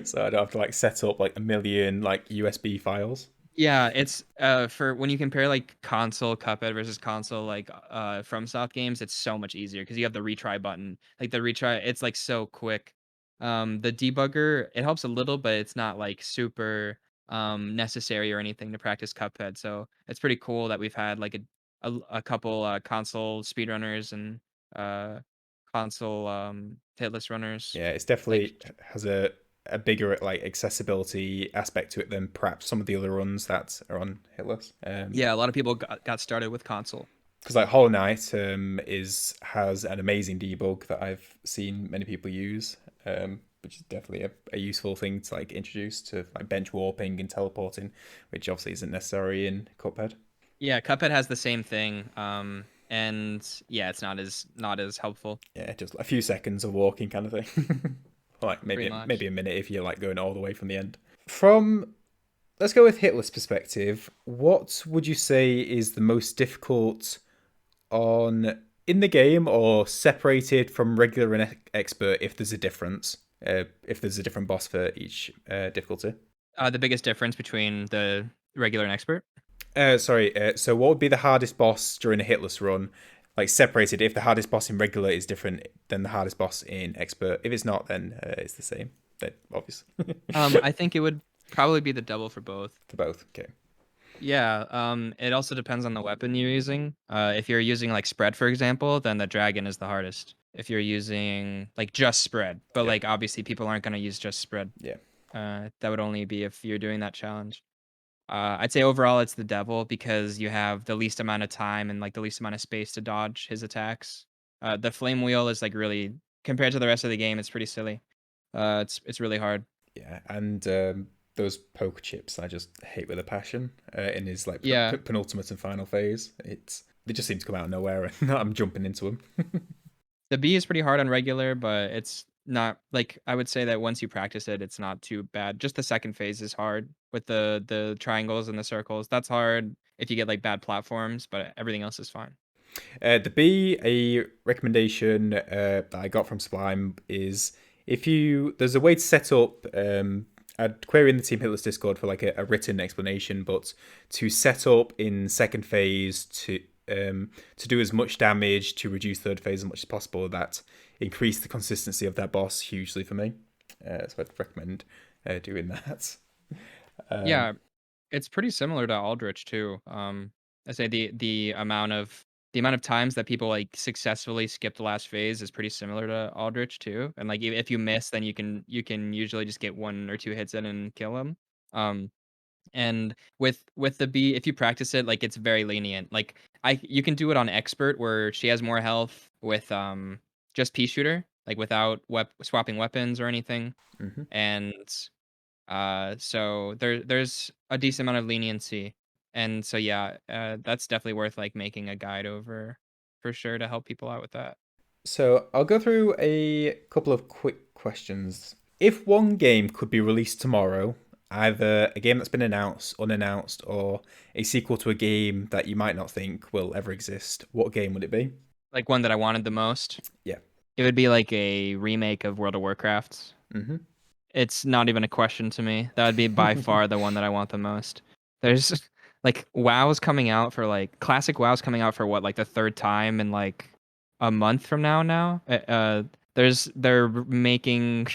So I don't have to like set up like a million like USB files. Yeah, it's for when you compare like console Cuphead versus console like FromSoft games, it's so much easier because you have the retry button. Like the retry, it's like so quick. The debugger, it helps a little, but it's not like super necessary or anything to practice Cuphead. So it's pretty cool that we've had like a couple console speedrunners and uh console hitless runners. Yeah, it's Like definitely has a bigger like accessibility aspect to it than perhaps some of the other runs that are on Hitless. yeah, a lot of people got started with console. because like Hollow Knight has an amazing debug that I've seen many people use, which is definitely a useful thing to like introduce to like bench warping and teleporting, which obviously isn't necessary in Cuphead. Yeah, Cuphead has the same thing. And yeah, it's not as helpful, Yeah, just a few seconds of walking kind of thing. Like pretty maybe much. a minute if you're like going all the way from the end. From Let's go with Hitless perspective. What would you say is the most difficult on in the game, or separated from regular and expert if there's a difference? If there's a different boss for each difficulty. The biggest difference between the regular and expert. Sorry. So what would be the hardest boss during a Hitless run? Like separated, if the hardest boss in regular is different than the hardest boss in expert. If it's not, then it's the same. Then obviously I think it would probably be the double for both. for both. Okay. Yeah, it also depends on the weapon you're using. If you're using like spread, for example, then the dragon is the hardest. If you're using like just spread, but Yep. like obviously people aren't gonna use just spread. Yeah. That would only be if you're doing that challenge. I'd say overall it's the devil because you have the least amount of time and like the least amount of space to dodge his attacks. The flame wheel is like really compared to the rest of the game, it's pretty silly. It's really hard. Yeah, and those poke chips I just hate with a passion. In his like Yeah, penultimate and final phase, they just seem to come out of nowhere, and I'm jumping into them. the B is pretty hard on regular, but it's not like I would say that once you practice it, it's not too bad. Just the second phase is hard with the triangles and the circles. That's hard if you get like bad platforms, but everything else is fine. The B, a recommendation that I got from Sublime is, if you there's a way to set up. I'd query in the Team Hitless Discord for like a written explanation, but to set up in second phase to do as much damage to reduce third phase as much as possible, that increase the consistency of that boss hugely for me. So I'd recommend doing that. Yeah, it's pretty similar to Aldrich too. I say the amount of times that people like successfully skip the last phase is pretty similar to Aldrich too. And like if you miss, then you can usually just get one or two hits in and kill him. Um, and with the B, if you practice it, like it's very lenient. Like you can do it on expert where she has more health with just pea shooter, like without swapping weapons or anything. Hmm. And so there's a decent amount of leniency. And so yeah, that's definitely worth like making a guide over for sure to help people out with that. So I'll go through a couple of quick questions. If one game could be released tomorrow, either a game that's been announced, unannounced, or a sequel to a game that you might not think will ever exist, what game would it be? Like one that I wanted the most, Yeah. it would be like a remake of World of Warcraft. Hmm. It's not even a question to me. That would be by far the one that I want the most. There's like WoW's coming out for like classic WoW's coming out for what, like the third time in like a month from now. They're making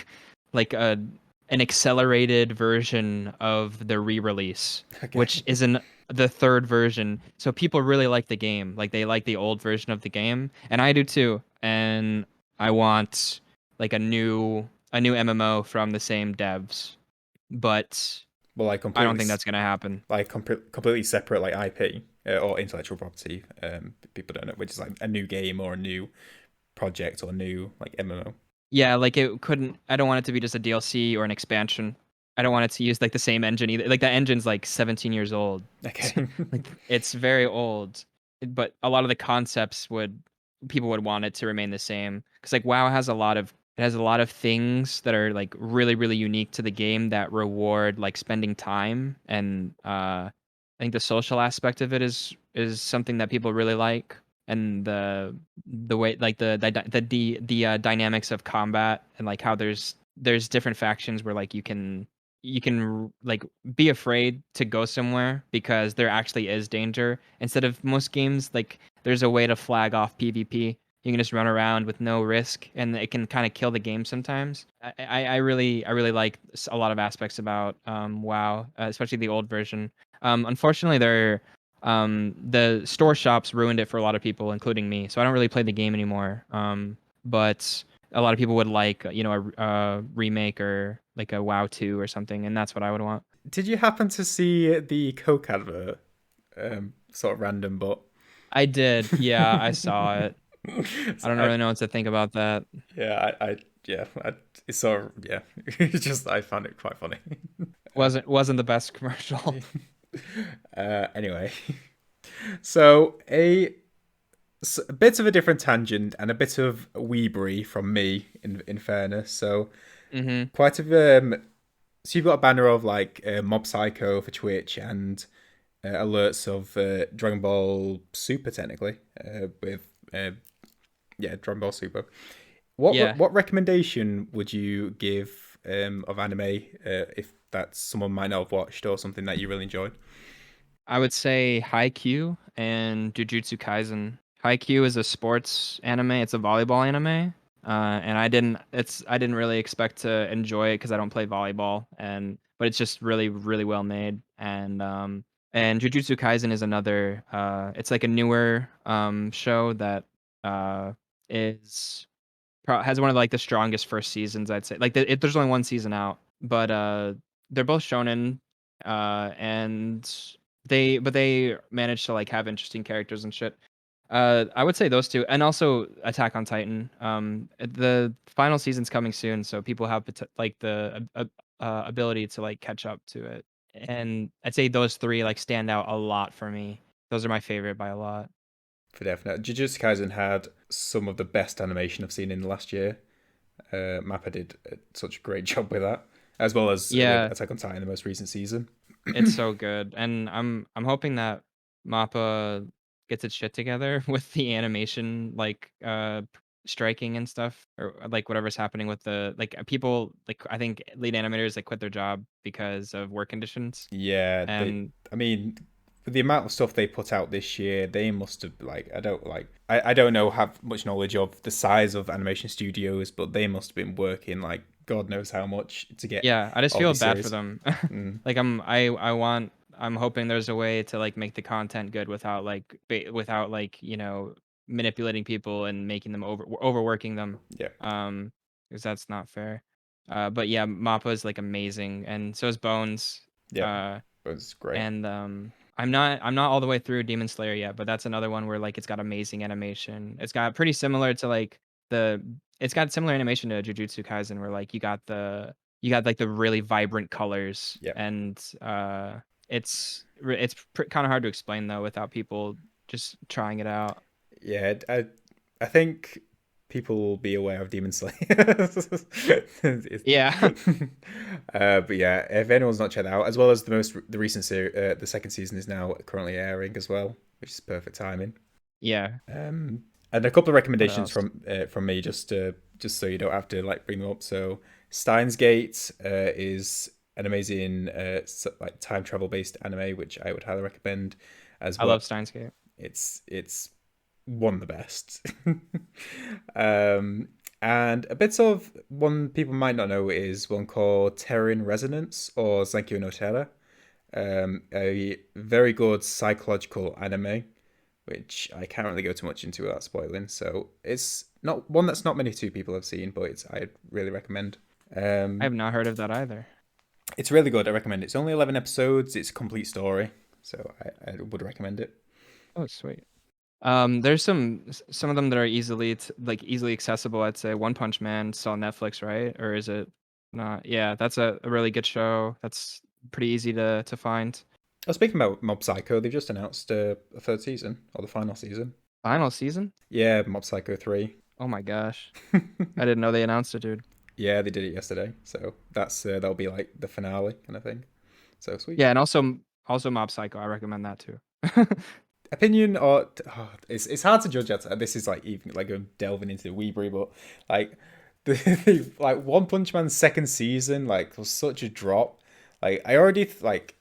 like an accelerated version of the re-release, which Okay. is the third version. So people really like the game. Like they like the old version of the game, and I do too. And I want like a new MMO from the same devs, but Well, like I don't think that's gonna happen. completely separate like IP or intellectual property. People don't know, which is like a new game or a new project or new like MMO. Yeah, like it couldn't. I don't want it to be just a DLC or an expansion. I don't want it to use like the same engine either. Like the engine's like 17 years old. Okay. Like it's very old, but a lot of the concepts would people would want it to remain the same because like WoW has a lot of things that are like really really unique to the game that reward like spending time and I think the social aspect of it is something that people really like and the way like the dynamics of combat and like how there's different factions where like you can like be afraid to go somewhere because there actually is danger instead of most games like there's a way to flag off PvP. You can just run around with no risk and it can kind of kill the game sometimes. I really like a lot of aspects about WoW, especially the old version. Unfortunately the store shops ruined it for a lot of people including me, so I don't really play the game anymore. But a lot of people would like a remake or like a WoW 2 or something, and that's what I would want. Did you happen to see the Coke advert? Sort of random, but I did. Yeah, I saw it. I So don't really know what to think about that. yeah, it's sort of yeah. It's just I found it quite funny. Wasn't the best commercial. Anyway, so a bit of a different tangent and a bit of weebery from me in fairness. So Hmm. quite a so you've got a banner of like Mob Psycho for Twitch and alerts of Dragon Ball Super technically with Dragon Ball Super. Yeah, What recommendation would you give of anime if that's someone might not have watched or something that you really enjoyed? I would say Haikyuu and Jujutsu Kaisen. Haikyuu is a sports anime. It's a volleyball anime. And I didn't really expect to enjoy it because I don't play volleyball but it's just really really well made. And Jujutsu Kaisen is another it's like a newer show that uh is has one of like the strongest first seasons, I'd say. Like there's only one season out, but they're both shonen, and they managed to like have interesting characters and shit. I would say those two, and also Attack on Titan. The final season's coming soon, so people have like the ability to like catch up to it. And I'd say those three like stand out a lot for me. Those are my favorite by a lot. For definite, Jujutsu Kaisen had some of the best animation I've seen in the last year. Mappa did such a great job with that, as well as with Yeah, Attack on Titan, the most recent season. it's so good, and I'm hoping that Mappa gets its shit together with the animation, like striking and stuff, or like whatever's happening with the like people. Like I think lead animators like quit their job because of work conditions, Yeah, and I mean, with the amount of stuff they put out this year, they must have I don't know have much knowledge of the size of animation studios, but they must have been working like God knows how much to get yeah, I just all feel these bad for series. them. Mm, Like I'm hoping there's a way to like make the content good without like without like manipulating people and making them overworking them, yeah, um because that's not fair. But yeah, Mappa is like amazing, and so is Bones. yeah, uh it was great. and I'm not all the way through Demon Slayer yet, but that's another one where like it's got amazing animation. It's got pretty similar to like the it's got similar animation to Jujutsu Kaisen, where like you got like the really vibrant colors, Yeah, and it's kind of hard to explain though without people just trying it out. yeah. I think people will be aware of Demon Slayer. Yeah. But yeah, if anyone's not checked that out, as well as the recent series, the second season is now currently airing as well, which is perfect timing. Yeah. And a couple of What recommendations else? from me, just so you don't have to like bring them up. So Steins Gate is an amazing like time travel based anime, which I would highly recommend as I well. love Steins Gate. It's one of the best. um, and a bit of one people might not know is one called Terran Resonance or Zenkyo no Terra. A very good psychological anime, which I can't really go too much into without spoiling. So it's not one that's not many two people have seen, but I'd really recommend. I Um, have not heard of that either. it's really good. I recommend it. It's only 11 episodes. It's a complete story, so I would recommend it. Oh, sweet. There's some of them that are easily accessible. I'd say One Punch Man still on Netflix, right? Or is it not? Yeah, that's a really good show. That's pretty easy to find. Oh, speaking about Mob Psycho, they've just announced a third season or the final season. Final season? Yeah, Mob Psycho 3. Oh my gosh, I didn't know they announced it, dude. Yeah, they did it yesterday. So that'll be like the finale kind of thing. So sweet. Yeah, and also Mob Psycho. I recommend that too. Opinion or it's hard to judge that. This is like even like going delving into the weebery, but like like One Punch Man's second season like was such a drop. Like I already like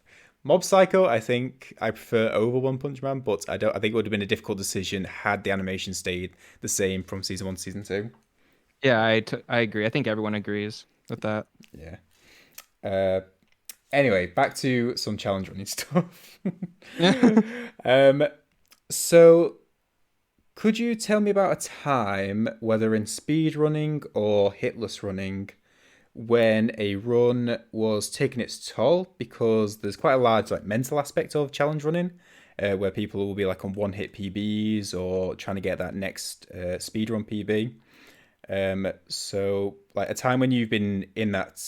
Mob Psycho. I think I prefer over One Punch Man, but I don't. I think it would have been a difficult decision had the animation stayed the same from season one to season two. Yeah, I agree. I think everyone agrees with that. Yeah. Uh, anyway, back to some challenge running stuff. um, so could you tell me about a time, whether in speedrunning or hitless running, when a run was taking its toll because there's quite a large like mental aspect of challenge running, where people will be like on one hit PBs or trying to get that next speedrun PB. So like a time when you've been in that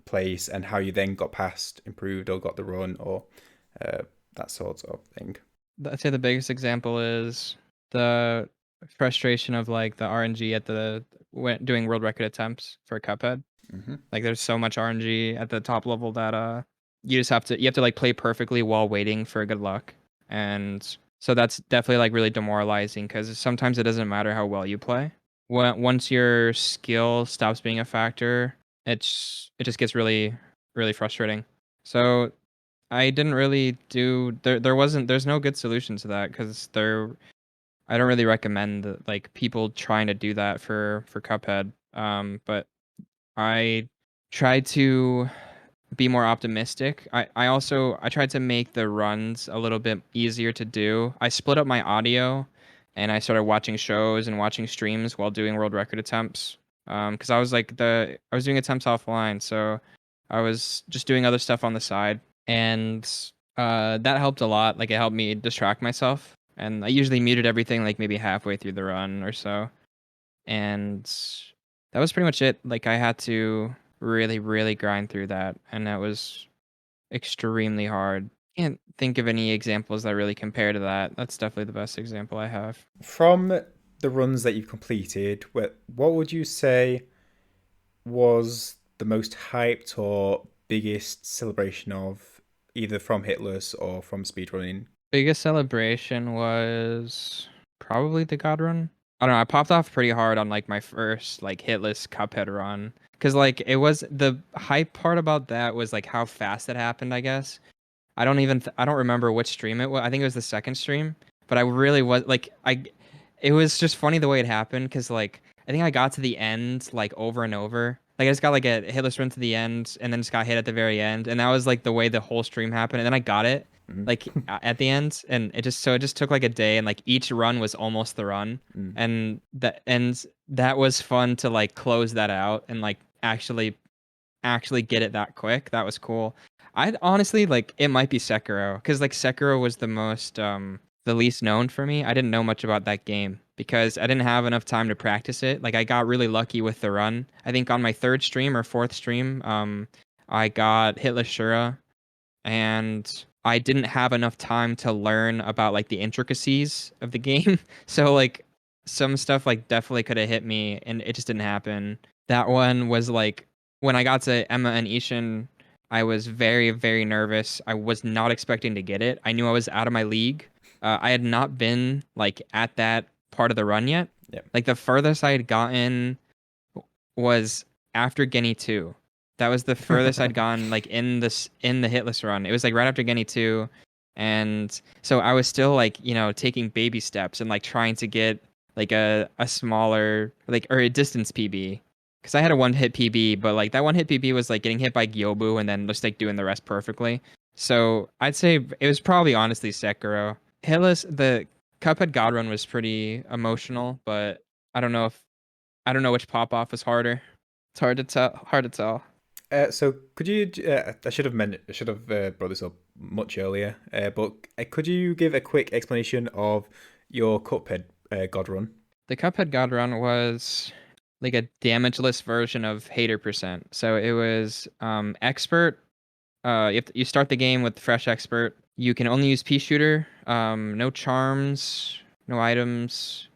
place and how you then got past, improved, or got the run, or that sort of thing. I'd say the biggest example is the frustration of like the RNG at the when doing world record attempts for Cuphead. Hmm. Like there's so much RNG at the top level that you just have to like play perfectly while waiting for good luck. And so that's definitely like really demoralizing because sometimes it doesn't matter how well you play. Once your skill stops being a factor, it just gets really really frustrating. So I didn't really do there's no good solution to that because I don't really recommend like people trying to do that for Cuphead. But I tried to be more optimistic. I tried to make the runs a little bit easier to do. I split up my audio and I started watching shows and watching streams while doing world record attempts. Because I was like I was doing attempts offline, so I was just doing other stuff on the side, and that helped a lot. Like it helped me distract myself, and I usually muted everything like maybe halfway through the run or so, and that was pretty much it. Like I had to really, really grind through that, and that was extremely hard. Can't think of any examples that really compare to that. That's definitely the best example I have. From the runs that you've completed, what would you say was the most hyped or biggest celebration of either from Hitless or from speedrunning? Biggest celebration was probably the God run. I don't know. I popped off pretty hard on like my first like hitless Cuphead run because like it was the hype part about that was like how fast it happened. I guess I don't remember which stream it was. I think it was the second stream, but I really was like it was just funny the way it happened because like I think I got to the end like over and over. Like I just got like a hitless run to the end and then just got hit at the very end, and that was like the way the whole stream happened. And then I got it Mm. like at the end, and it just took like a day, and like each run was almost the run, Mm. and that was fun to like close that out and like actually get it that quick. That was cool. I honestly like it might be Sekiro because like Sekiro was the least known for me. I didn't know much about that game because I didn't have enough time to practice it. Like I got really lucky with the run. I think on my third stream or fourth stream, I got Hitless Shura, and I didn't have enough time to learn about like the intricacies of the game. So like some stuff like definitely could have hit me and it just didn't happen. That one was like when I got to Emma and Ishin, I was very, very nervous. I was not expecting to get it. I knew I was out of my league. I had not been like at that part of the run yet. Yeah. Like the furthest I had gotten was after Guinea 2. That was the furthest I'd gone like in the hitless run. It was like right after Guinea 2, and so I was still like, you know, taking baby steps and like trying to get like a smaller like or a distance PB. Cuz I had a one hit PB, but like that one hit PB was like getting hit by Gyobu and then just like doing the rest perfectly. So, I'd say it was probably honestly Sekiro. Hitless the Cuphead God run was pretty emotional, but I don't know if I don't know which pop off is harder. It's hard to tell. Hard to tell. So could you? I should have brought this up much earlier. But could you give a quick explanation of your Cuphead God run? The Cuphead God Run was like a damageless version of Hater Percent. So it was expert. You start the game with fresh expert. You can only use pea shooter. No charms, no items,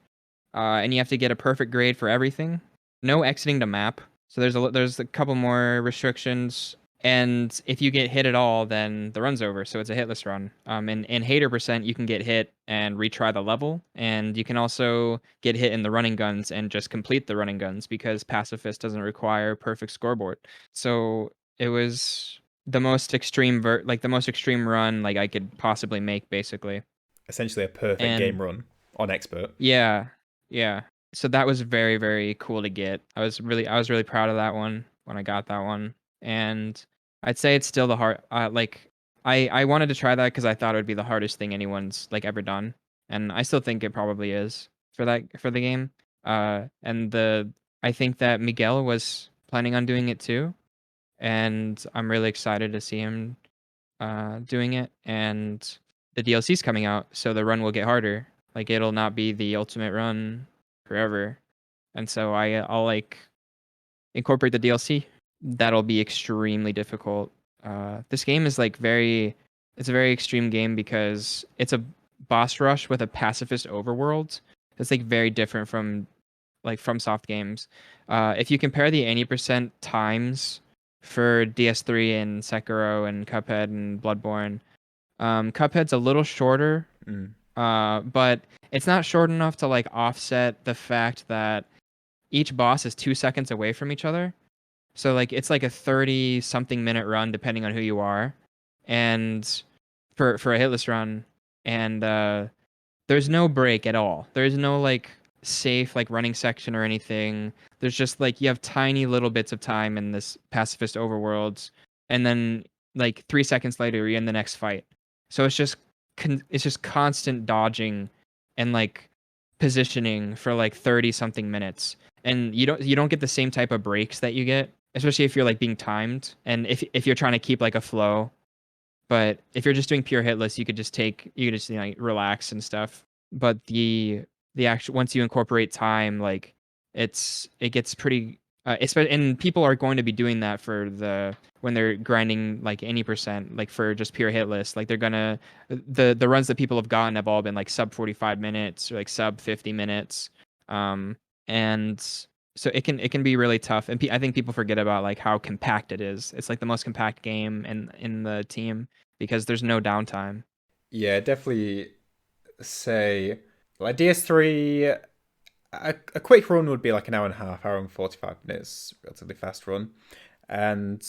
and you have to get a perfect grade for everything. No exiting the map. So there's a couple more restrictions. And if you get hit at all, then the run's over. So it's a hitless run. In hater percent, you can get hit and retry the level, and you can also get hit in the running guns and just complete the running guns because Pacifist doesn't require perfect scoreboard. So it was the most extreme like the most extreme run like I could possibly make, basically. Essentially, a perfect And game run on expert. yeah, yeah. So that was very, very cool to get. I was really proud of that one when I got that one. And I'd say it's still the hard, like, I wanted to try that because I thought it would be the hardest thing anyone's like ever done. And I still think it probably is for the game. And I think that Miguel was planning on doing it too. And I'm really excited to see him doing it. And the DLC's coming out, so the run will get harder. Like it'll not be the ultimate run forever. And so I'll like incorporate the DLC. That'll be extremely difficult. This game is like it's a very extreme game because it's a boss rush with a pacifist overworld. It's like very different from like FromSoft games. If you compare the 80% times for DS3 and Sekiro and Cuphead and Bloodborne, Cuphead's a little shorter, Mm. but it's not short enough to like offset the fact that each boss is 2 seconds away from each other. So like it's like a 30 something minute run depending on who you are. And for a hitless run, and there's no break at all. There's no like safe like running section or anything. There's just like you have tiny little bits of time in this pacifist overworlds, and then like 3 seconds later you're in the next fight. So it's just constant dodging and like positioning for like 30 something minutes, and you don't get the same type of breaks that you get, especially if you're like being timed and if you're trying to keep like a flow. But if you're just doing pure hitless, you could just relax and stuff. But the actual once you incorporate time, like it gets pretty. And people are going to be doing that for when they're grinding like any percent, like for just pure hitless. Like they're gonna the runs that people have gotten have all been like sub 45 minutes or like sub 50 minutes. And so it can be really tough, and I think people forget about like how compact it is. It's like the most compact game in the team because there's no downtime. Yeah, definitely say like DS3. A quick run would be like an hour and a half, hour and 45 minutes, relatively fast run, and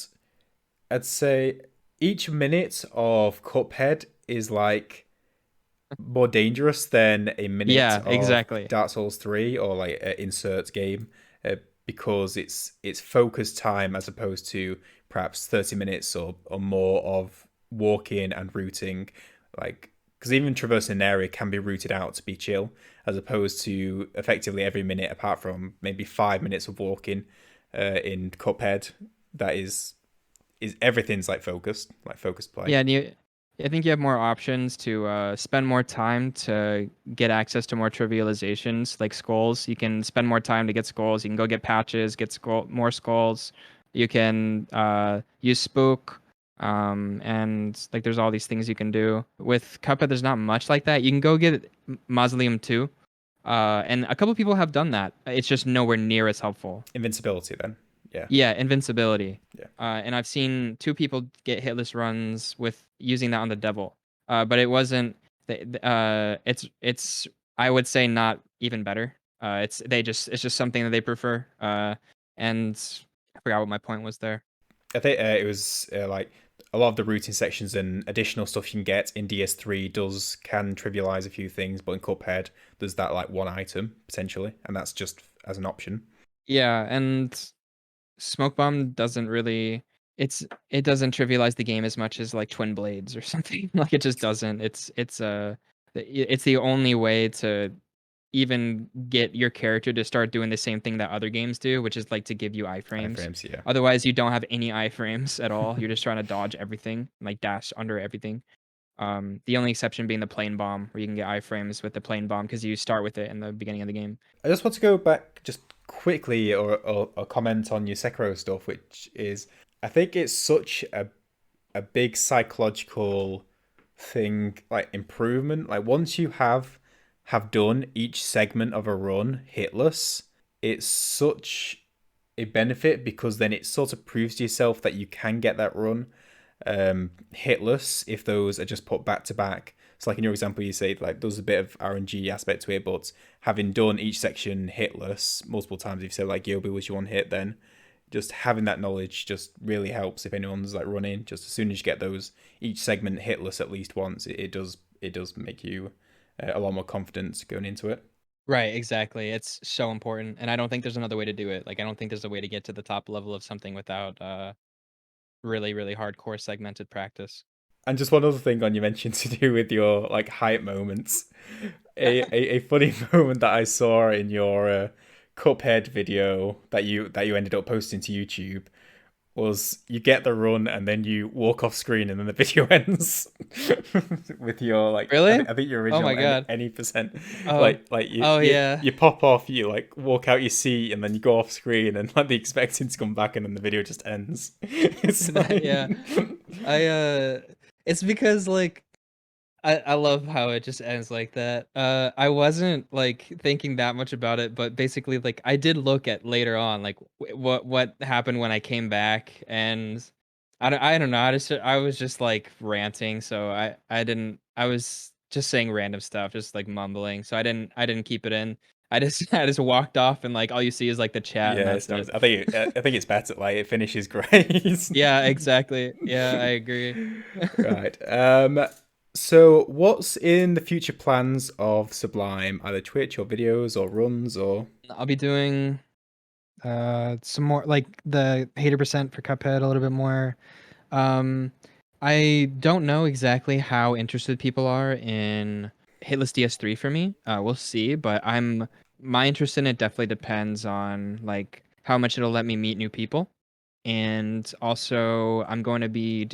I'd say each minute of Cuphead is like more dangerous than a minute Yeah, of exactly. Dark Souls 3 or like an insert game, because it's focused time as opposed to perhaps 30 minutes or more of walking and routing, like because even traversing an area can be routed out to be chill, as opposed to effectively every minute apart from maybe 5 minutes of walking in Cuphead. That is everything's like focused play. Yeah, and I think you have more options to spend more time to get access to more trivializations like skulls. You can spend more time to get skulls. You can go get patches, get more skulls. You can use spook, and like there's all these things you can do. With Cuphead, there's not much like that. You can go get Mausoleum 2, and a couple people have done that. It's just nowhere near as helpful. Invincibility then. Yeah. Yeah, invincibility. Yeah. And I've seen two people get hitless runs with using that on the devil. But it wasn't. It's I would say not even better. It's just something that they prefer. And I forgot what my point was there. I think it was like a lot of the routing sections and additional stuff you can get in DS3 does can trivialize a few things, but in Cuphead there's that like one item potentially, and that's just as an option. Yeah, and Smoke Bomb doesn't really. It doesn't trivialize the game as much as like Twin Blades or something. Like it just doesn't. It's the only way to even get your character to start doing the same thing that other games do, which is like to give you iframes. Iframes, yeah. Otherwise, you don't have any iframes at all. You're just trying to dodge everything, like dash under everything. The only exception being the plane bomb, where you can get iframes with the plane bomb because you start with it in the beginning of the game. I just want to go back just quickly or comment on your Sekiro stuff, which is I think it's such a big psychological thing, like improvement. Like once you have done each segment of a run hitless, it's such a benefit because then it sort of proves to yourself that you can get that run hitless if those are just put back to back. So like in your example, you say like there's a bit of RNG aspect to it, but having done each section hitless multiple times, if you say like Yobi was your one hit, then just having that knowledge just really helps if anyone's like running. Just as soon as you get those each segment hitless at least once, it does make you a lot more confident going into it. Right, exactly. It's so important, and I don't think there's another way to do it. Like I don't think there's a way to get to the top level of something without really, really hardcore segmented practice. And just one other thing on you mentioned to do with your like hype moments. A funny moment that I saw in your Cuphead video that you ended up posting to YouTube was you get the run and then you walk off screen and then the video ends. with your like. Really? I think your Oh original my god. any percent. Oh. Like Oh yeah. you pop off, you like walk out your seat, and then you go off screen, and like the expecting to come back, and then the video just ends. It's like... Yeah. I it's because like I love how it just ends like that. I wasn't like thinking that much about it, but basically like I did look at later on like what happened when I came back, and I don't know. I was just like ranting, so I was just saying random stuff, just like mumbling. So I didn't keep it in. I just I just walked off, and like all you see is like the chat, and Yeah, that's so it. I think it's better. Like it finishes great. Yeah, exactly. Yeah, I agree. Right. So what's in the future plans of Sublime? Either Twitch or videos or runs or... I'll be doing Some more like the hater percent for Cuphead a little bit more. Um, I don't know exactly how interested people are in Hitless DS3 for me. We'll see, but my interest in it definitely depends on like how much it'll let me meet new people. And also I'm definitely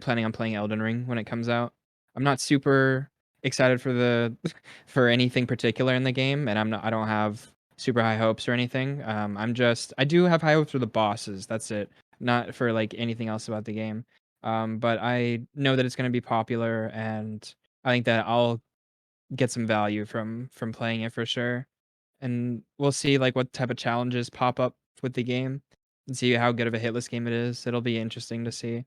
planning on playing Elden Ring when it comes out. I'm not super excited for the for anything particular in the game, and I don't have super high hopes or anything. I do have high hopes for the bosses. That's it. Not for like anything else about the game. But I know that it's going to be popular, and I think that I'll get some value from playing it for sure. And we'll see like what type of challenges pop up with the game and see how good of a hitless game it is. It'll be interesting to see.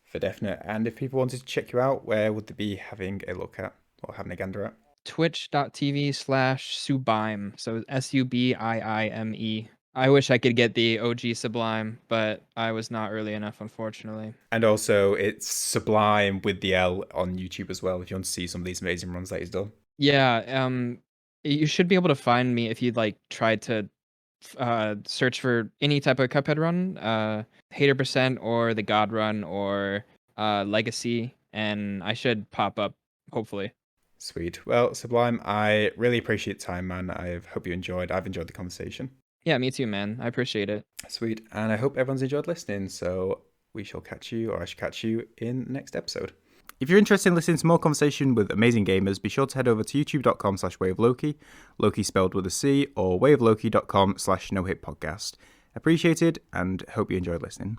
For definite. And if people wanted to check you out, where would they be having a look at or having a gander at? Twitch.tv/Sublime. So Subiime. I wish I could get the OG Sublime, but I was not early enough, unfortunately. And also, it's Sublime with the L on YouTube as well, if you want to see some of these amazing runs that he's done. Yeah, you should be able to find me if you'd like try to search for any type of Cuphead run, Hater Percent or the God Run or Legacy, and I should pop up, hopefully. Sweet. Well, Sublime, I really appreciate time, man. I hope you enjoyed. I've enjoyed the conversation. Yeah, me too, man. I appreciate it. Sweet. And I hope everyone's enjoyed listening. So we shall catch you, or I shall catch you in the next episode. If you're interested in listening to more conversation with amazing gamers, be sure to head over to youtube.com/WayOfLoci, Loki spelled with a C, or wayofloki.com/nohitpodcast. Appreciated, and hope you enjoyed listening.